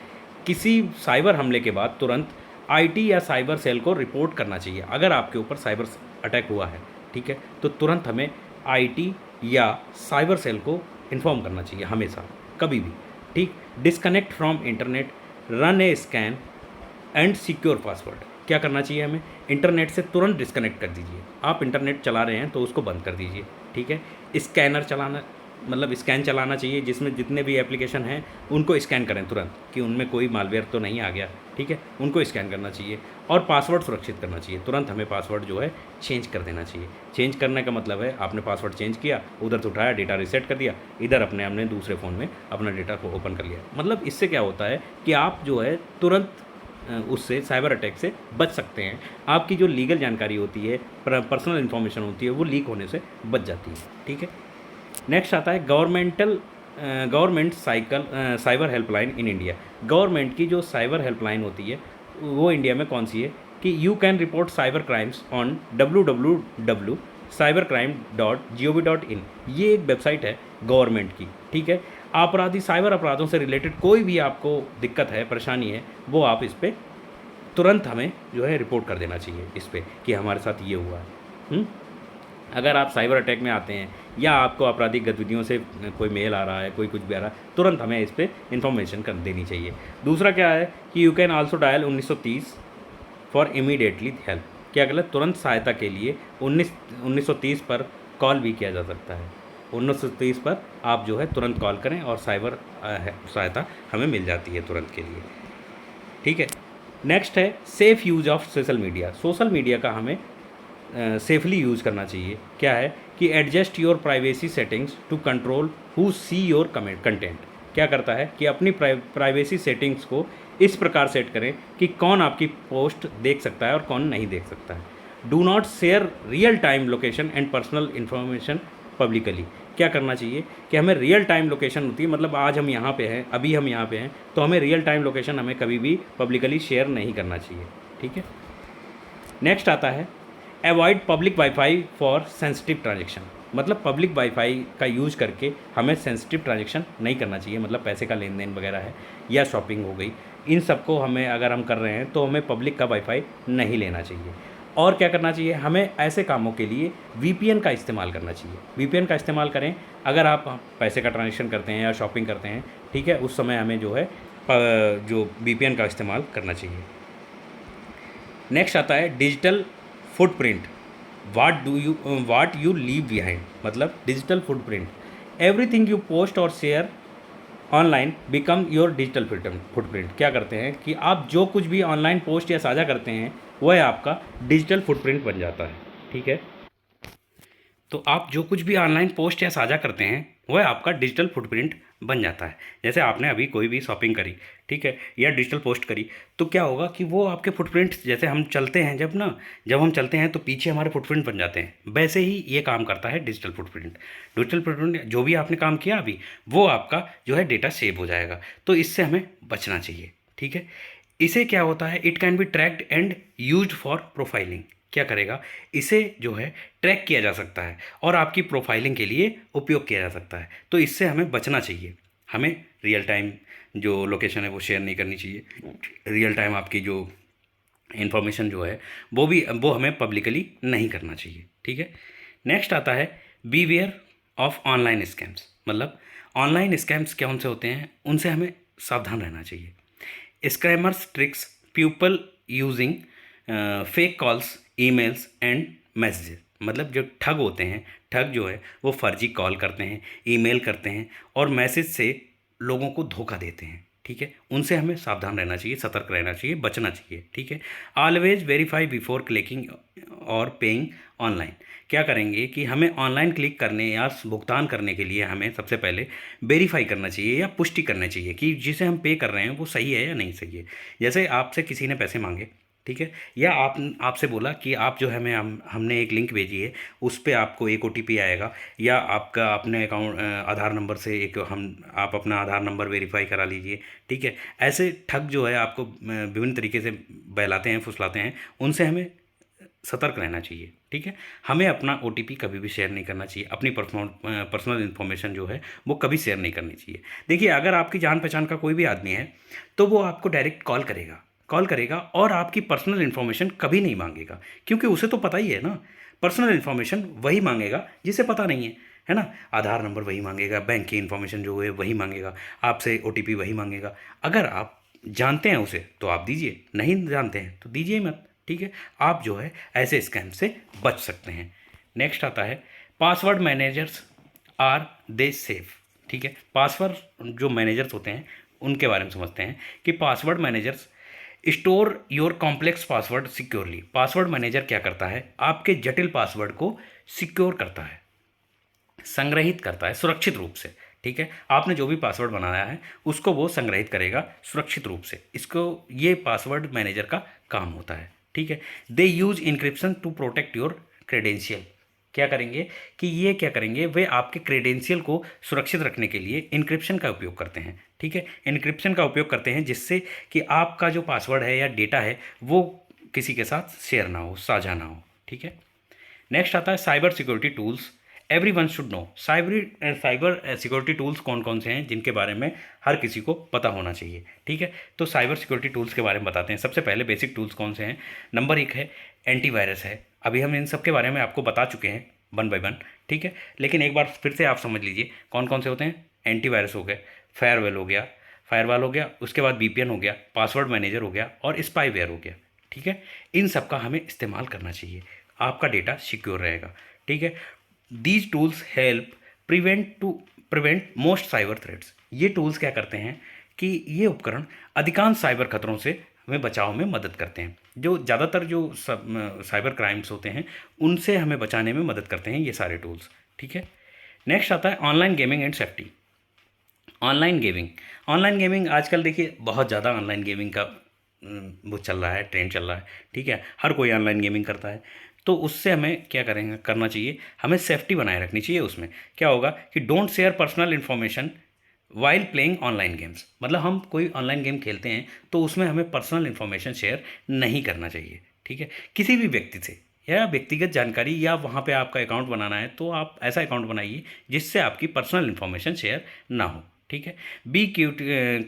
किसी साइबर हमले के बाद तुरंत आईटी या साइबर सेल को रिपोर्ट करना चाहिए। अगर आपके ऊपर साइबर अटैक हुआ है, ठीक है, तो तुरंत हमें आईटी या साइबर सेल को इन्फॉर्म करना चाहिए हमेशा, कभी भी। ठीक, disconnect from internet, run A scan and secure password. क्या करना चाहिए हमें? इंटरनेट से तुरंत डिस्कनेक्ट कर दीजिए। आप इंटरनेट चला रहे हैं तो उसको बंद कर दीजिए। ठीक है, स्कैन चलाना चाहिए, जिसमें जितने भी एप्लीकेशन हैं उनको स्कैन करें तुरंत कि उनमें कोई मालवेयर तो नहीं आ गया। ठीक है, उनको स्कैन करना चाहिए और पासवर्ड सुरक्षित करना चाहिए। तुरंत हमें पासवर्ड जो है चेंज कर देना चाहिए। चेंज करने का मतलब है आपने पासवर्ड चेंज किया, उधर से उठाया, डेटा रीसेट कर दिया, इधर हमने दूसरे फ़ोन में अपना डेटा को ओपन कर लिया। मतलब इससे क्या होता है कि आप जो है तुरंत उससे साइबर अटैक से बच सकते हैं। आपकी जो लीगल जानकारी होती है, पर्सनल इन्फॉर्मेशन होती है, वो लीक होने से बच जाती है। ठीक है, नेक्स्ट आता है government cyber helpline in India. Government की जो साइबर हेल्पलाइन होती है वो इंडिया में कौन सी है कि you can report cyber crimes on www.cybercrime.gov.in। ये एक वेबसाइट है गवर्नमेंट की। ठीक है, साइबर अपराधों से रिलेटेड कोई भी आपको दिक्कत है, परेशानी है, वो आप इस पर तुरंत हमें जो है रिपोर्ट कर देना चाहिए इस पर कि हमारे साथ ये हुआ है। अगर आप साइबर अटैक में आते हैं या आपको आपराधिक गतिविधियों से कोई मेल आ रहा है, कोई कुछ भी आ रहा है, तुरंत हमें इस पर इन्फॉर्मेशन कर देनी चाहिए। दूसरा क्या है कि you can also dial 1930 for immediately help. क्या गलत? तुरंत सहायता के लिए 1930 पर कॉल भी किया जा सकता है। 1930 पर आप जो है तुरंत कॉल करें और साइबर सहायता हमें मिल जाती है तुरंत के लिए। ठीक है, नेक्स्ट है safe use of social media. Social media का हमें सेफली यूज़ करना चाहिए। क्या है कि adjust your privacy settings to control who see your content. क्या करता है कि अपनी प्राइवेसी सेटिंग्स को इस प्रकार सेट करें कि कौन आपकी पोस्ट देख सकता है और कौन नहीं देख सकता है। Do not share real time location and personal information publicly. क्या करना चाहिए कि हमें रियल टाइम लोकेशन होती है, मतलब आज हम यहाँ पे हैं, अभी हम यहाँ पे हैं, तो हमें रियल टाइम लोकेशन हमें कभी भी पब्लिकली शेयर नहीं करना चाहिए। ठीक है, नेक्स्ट आता है avoid public wifi for sensitive transaction. मतलब पब्लिक वाईफाई का यूज़ करके हमें सेंसिटिव ट्रांजेक्शन नहीं करना चाहिए, मतलब पैसे का लेन देन वगैरह है या शॉपिंग हो गई, इन सबको अगर हम कर रहे हैं तो हमें पब्लिक का वाईफाई नहीं लेना चाहिए। और क्या करना चाहिए? हमें ऐसे कामों के लिए VPN का इस्तेमाल करना चाहिए। VPN का इस्तेमाल करें अगर आप पैसे का ट्रांजेक्शन करते हैं या शॉपिंग करते हैं। ठीक है, उस समय हमें जो है जो VPN का इस्तेमाल करना चाहिए। नेक्स्ट आता है digital footprint, what you leave behind. मतलब digital footprint, everything you post और share online become your digital footprint. क्या करते हैं कि आप जो कुछ भी ऑनलाइन पोस्ट या साझा करते हैं वह आपका डिजिटल फुटप्रिंट बन जाता है। ठीक है, तो आप जो कुछ भी ऑनलाइन पोस्ट या साझा करते हैं वह आपका डिजिटल फुटप्रिंट बन जाता है। जैसे आपने अभी कोई भी शॉपिंग करी, ठीक है, या डिजिटल पोस्ट करी, तो क्या होगा कि वो आपके फुटप्रिंट, जैसे हम चलते हैं जब हम चलते हैं तो पीछे हमारे फुटप्रिंट बन जाते हैं, वैसे ही ये काम करता है डिजिटल फुटप्रिंट। डिजिटल फुटप्रिंट जो भी आपने काम किया अभी, वो आपका जो है डेटा सेव हो जाएगा। तो इससे हमें बचना चाहिए, ठीक है। इसे क्या होता है, it can be tracked and used for profiling. क्या करेगा, इसे जो है ट्रैक किया जा सकता है और आपकी प्रोफाइलिंग के लिए उपयोग किया जा सकता है। तो इससे हमें बचना चाहिए। हमें रियल टाइम जो लोकेशन है वो शेयर नहीं करनी चाहिए। रियल टाइम आपकी जो इन्फॉर्मेशन जो है वो हमें पब्लिकली नहीं करना चाहिए, ठीक है। नेक्स्ट आता है बीवेयर ऑफ ऑनलाइन स्कैम्स। मतलब ऑनलाइन स्कैम्स कौन से होते हैं, उनसे हमें सावधान रहना चाहिए। Scammers tricks people using fake calls, emails and messages. मतलब जो ठग होते हैं, ठग जो है वो फर्जी कॉल करते हैं, ईमेल करते हैं और मैसेज से लोगों को धोखा देते हैं, ठीक है। उनसे हमें सावधान रहना चाहिए, सतर्क रहना चाहिए, बचना चाहिए, ठीक है। ऑलवेज वेरीफाई बिफोर क्लिकिंग और पेइंग ऑनलाइन। क्या करेंगे कि हमें ऑनलाइन क्लिक करने या भुगतान करने के लिए हमें सबसे पहले वेरीफाई करना चाहिए या पुष्टि करना चाहिए कि जिसे हम पे कर रहे हैं वो सही है या नहीं सही है। जैसे आपसे किसी ने पैसे मांगे, ठीक है, या आपसे बोला कि आप जो है हमने एक लिंक भेजी है, उस पे आपको एक ओटीपी आएगा, या आपका अपने अकाउंट आधार नंबर से आप अपना आधार नंबर वेरीफाई करा लीजिए, ठीक है। ऐसे ठग जो है आपको विभिन्न तरीके से बहलाते हैं, फुसलाते हैं, उनसे हमें सतर्क रहना चाहिए, ठीक है। हमें अपना ओटीपी कभी भी शेयर नहीं करना चाहिए, अपनी पर्सनल इन्फॉर्मेशन जो है वो कभी शेयर नहीं करनी चाहिए। देखिए, अगर आपकी जान पहचान का कोई भी आदमी है तो वो आपको डायरेक्ट कॉल करेगा और आपकी पर्सनल इन्फॉर्मेशन कभी नहीं मांगेगा, क्योंकि उसे तो पता ही है ना, पर्सनल इन्फॉर्मेशन वही मांगेगा जिसे पता नहीं है ना। आधार नंबर वही मांगेगा, बैंक की इन्फॉर्मेशन जो है वही मांगेगा, आपसे ओटीपी वही मांगेगा। अगर आप जानते हैं उसे तो आप दीजिए, नहीं जानते हैं तो दीजिए मत, ठीक है। आप जो है ऐसे स्कैम से बच सकते हैं। नेक्स्ट आता है password managers are they safe, ठीक है। पासवर्ड जो मैनेजर्स होते हैं उनके बारे में समझते हैं कि password managers store your complex password securely. Password manager क्या करता है, आपके जटिल पासवर्ड को सिक्योर करता है, संग्रहित करता है सुरक्षित रूप से, ठीक है। आपने जो भी पासवर्ड बनाया है उसको वो संग्रहित करेगा सुरक्षित रूप से। इसको ये पासवर्ड मैनेजर का काम होता है, ठीक है। They use encryption to protect your credential. क्या करेंगे कि ये क्या करेंगे, वे आपके क्रेडेंशियल को सुरक्षित रखने के लिए इनक्रिप्शन का उपयोग करते हैं, ठीक है। इनक्रिप्शन का उपयोग करते हैं जिससे कि आपका जो पासवर्ड है या डेटा है वो किसी के साथ शेयर ना हो, साझा ना हो, ठीक है। नेक्स्ट आता है cyber security tools every one should know. Cyber security tools कौन कौन से हैं जिनके बारे में हर किसी को पता होना चाहिए, ठीक है। तो साइबर सिक्योरिटी टूल्स के बारे में बताते हैं। सबसे पहले बेसिक टूल्स कौन से हैं, नंबर 1 है एंटीवायरस है। अभी हम इन सब के बारे में आपको बता चुके हैं वन बाय वन, ठीक है। लेकिन एक बार फिर से आप समझ लीजिए कौन कौन से होते हैं। एंटीवायरस हो गए, फायरवॉल हो गया, उसके बाद वीपीएन हो गया, पासवर्ड मैनेजर हो गया और स्पाईवेयर हो गया, ठीक है। इन सब का हमें इस्तेमाल करना चाहिए, आपका डेटा सिक्योर रहेगा, ठीक है। These tools help prevent most cyber threats. ये टूल्स क्या करते हैं कि ये उपकरण अधिकांश साइबर खतरों से हमें बचाव में मदद करते हैं। जो ज़्यादातर जो साइबर क्राइम्स होते हैं उनसे हमें बचाने में मदद करते हैं ये सारे टूल्स, ठीक है। नेक्स्ट आता है online gaming and safety. Online gaming आजकल देखिए बहुत ज़्यादा ऑनलाइन गेमिंग का वो चल रहा है, ट्रेंड चल रहा है, ठीक है। हर कोई ऑनलाइन गेमिंग करता है, तो उससे हमें क्या करना चाहिए, हमें सेफ्टी बनाए रखनी चाहिए। उसमें क्या होगा कि don't share personal information while playing online games. मतलब हम कोई ऑनलाइन गेम खेलते हैं तो उसमें हमें पर्सनल इन्फॉर्मेशन शेयर नहीं करना चाहिए, ठीक है, किसी भी व्यक्ति से, या व्यक्तिगत जानकारी, या वहाँ पे आपका अकाउंट बनाना है तो आप ऐसा अकाउंट बनाइए जिससे आपकी पर्सनल इन्फॉर्मेशन शेयर ना हो, ठीक है। Be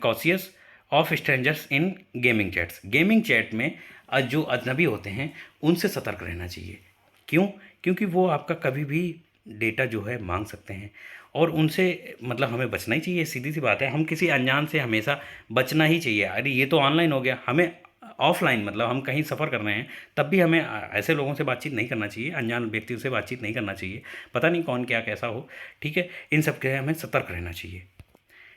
cautious of strangers in gaming chats. Gaming chat में जो अजनबी होते हैं उनसे सतर्क रहना चाहिए। क्यों? क्योंकि वो आपका कभी भी डेटा जो है मांग सकते हैं और उनसे मतलब हमें बचना ही चाहिए, सीधी सी बात है। हम किसी अनजान से हमेशा बचना ही चाहिए। अरे ये तो ऑनलाइन हो गया, हमें ऑफलाइन मतलब हम कहीं सफ़र कर रहे हैं तब भी हमें ऐसे लोगों से बातचीत नहीं करना चाहिए, अनजान व्यक्तियों से बातचीत नहीं करना चाहिए, पता नहीं कौन क्या कैसा हो, ठीक है। इन सब के हमें सतर्क रहना चाहिए।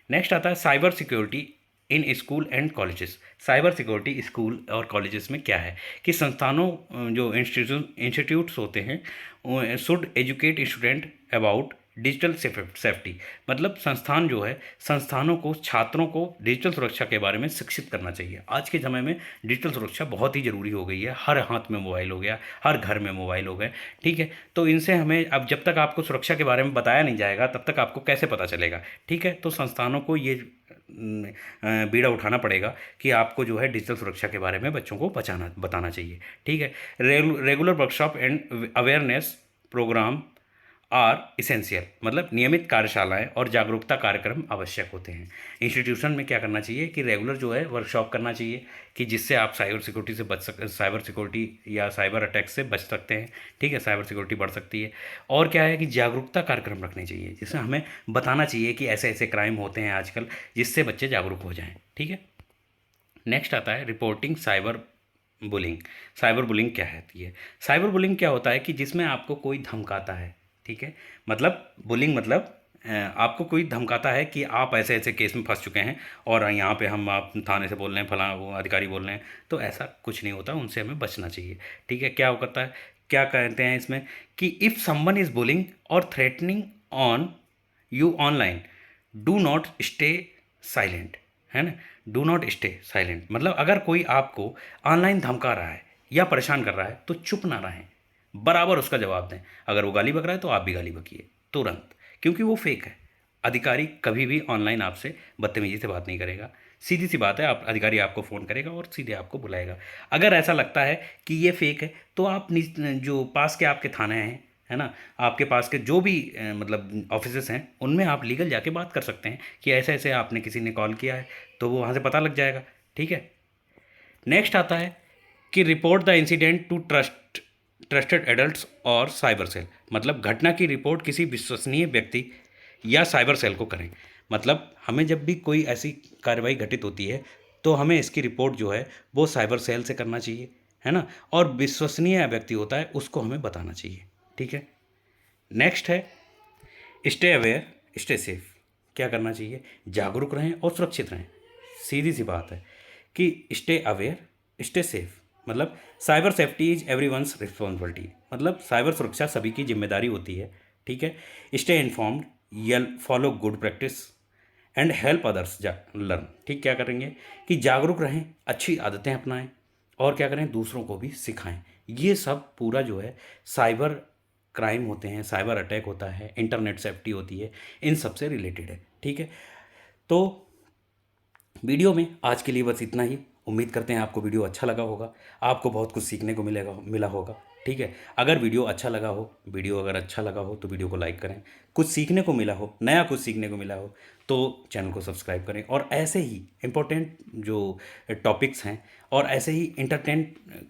नेक्स्ट आता है cyber security in school and colleges. Cyber security school और कॉलेजेस में क्या है कि संस्थानों जो इंस्टीट्यूट्स होते हैं should educate student about digital safety, मतलब संस्थान जो है, संस्थानों को छात्रों को डिजिटल सुरक्षा के बारे में शिक्षित करना चाहिए। आज के समय में डिजिटल सुरक्षा बहुत ही ज़रूरी हो गई है, हर हाथ में मोबाइल हो गया, हर घर में मोबाइल हो गए, ठीक है। तो इनसे हमें, अब जब तक आपको सुरक्षा के बारे में बताया नहीं जाएगा तब तक आपको कैसे पता चलेगा, ठीक है। तो संस्थानों को ये बीड़ा उठाना पड़ेगा कि आपको जो है डिजिटल सुरक्षा के बारे में बच्चों को बताना चाहिए, ठीक है। Regular workshop and awareness program are essential, मतलब नियमित कार्यशालाएं और जागरूकता कार्यक्रम आवश्यक होते हैं। इंस्टीट्यूशन में क्या करना चाहिए कि रेगुलर जो है वर्कशॉप करना चाहिए कि जिससे आप साइबर सिक्योरिटी से साइबर सिक्योरिटी या साइबर अटैक से बच सकते हैं, ठीक है, साइबर सिक्योरिटी बढ़ सकती है। और क्या है कि जागरूकता कार्यक्रम रखने चाहिए, जिसमें हमें बताना चाहिए कि ऐसे ऐसे क्राइम होते हैं आजकल, जिससे बच्चे जागरूक हो जाएँ, ठीक है। नेक्स्ट आता है reporting cyber bullying. Cyber bullying क्या है? साइबर बुलिंग क्या होता है कि जिसमें आपको कोई धमकाता है, ठीक है, मतलब बुलिंग मतलब आपको कोई धमकाता है कि आप ऐसे ऐसे केस में फंस चुके हैं और यहाँ पे हम आप थाने से बोल रहे हैं, फला वो अधिकारी बोल रहे हैं, तो ऐसा कुछ नहीं होता, उनसे हमें बचना चाहिए, ठीक है। क्या होता है, क्या कहते हैं इसमें कि इफ़ समवन इज़ बुलिंग और threatening on you online, do not stay silent, है ना, डू नॉट स्टे साइलेंट, मतलब अगर कोई आपको ऑनलाइन धमका रहा है या परेशान कर रहा है तो चुप ना रहें, बराबर उसका जवाब दें। अगर वो गाली बक रहा है तो आप भी गाली बकिए तुरंत, क्योंकि वो फेक है। अधिकारी कभी भी ऑनलाइन आपसे बदतमीजी से बात नहीं करेगा, सीधी सी बात है, आप अधिकारी आपको फ़ोन करेगा और सीधे आपको बुलाएगा। अगर ऐसा लगता है कि ये फेक है तो आप जो पास के आपके थाने हैं, है ना, आपके पास के जो भी मतलब ऑफिसेस हैं, उनमें आप लीगल जाके बात कर सकते हैं कि ऐसे ऐसे आपने किसी ने कॉल किया है, तो वो वहाँ से पता लग जाएगा, ठीक है। नेक्स्ट आता है कि report the incident to trusted adults और साइबर सेल, मतलब घटना की रिपोर्ट किसी विश्वसनीय व्यक्ति या साइबर सेल को करें। मतलब हमें जब भी कोई ऐसी कार्रवाई घटित होती है तो हमें इसकी रिपोर्ट जो है वो साइबर सेल से करना चाहिए, है ना, और विश्वसनीय व्यक्ति होता है उसको हमें बताना चाहिए, ठीक है। नेक्स्ट है स्टे अवेयर स्टे सेफ। क्या करना चाहिए? जागरूक रहें और सुरक्षित रहें, सीधी सी बात है कि स्टे अवेयर स्टे सेफ, मतलब cyber safety is everyone's responsibility, मतलब साइबर सुरक्षा सभी की जिम्मेदारी होती है, ठीक है। Stay informed, L follow good practice and help others learn, ठीक, क्या करेंगे कि जागरूक रहें, अच्छी आदतें अपनाएं और क्या करें, दूसरों को भी सिखाएं। ये सब पूरा जो है साइबर क्राइम होते हैं, साइबर अटैक होता है, इंटरनेट सेफ्टी होती है, इन सब से रिलेटेड है, ठीक है। तो वीडियो में आज के लिए बस इतना ही। उम्मीद करते हैं आपको वीडियो अच्छा लगा होगा, आपको बहुत कुछ सीखने को मिला होगा, ठीक है। अगर वीडियो अच्छा लगा हो तो वीडियो को लाइक करें, कुछ सीखने को मिला हो, नया कुछ सीखने को मिला हो तो चैनल को सब्सक्राइब करें, और ऐसे ही इम्पोर्टेंट जो टॉपिक्स हैं और ऐसे ही इंटरटेन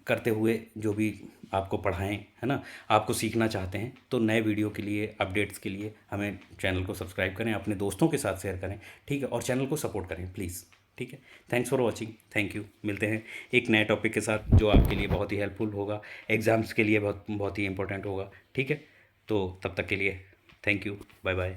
करते हुए जो भी आपको पढ़ाएं, है ना, आपको सीखना चाहते हैं तो नए वीडियो के लिए, अपडेट्स के लिए हमें चैनल को सब्सक्राइब करें, अपने दोस्तों के साथ शेयर करें, ठीक है, और चैनल को सपोर्ट करें प्लीज़, ठीक है। Thanks for watching, thank you. मिलते हैं एक नए टॉपिक के साथ जो आपके लिए बहुत ही हेल्पफुल होगा, एग्ज़ाम्स के लिए बहुत बहुत ही इंपॉर्टेंट होगा, ठीक है। तो तब तक के लिए थैंक यू, बाय बाय।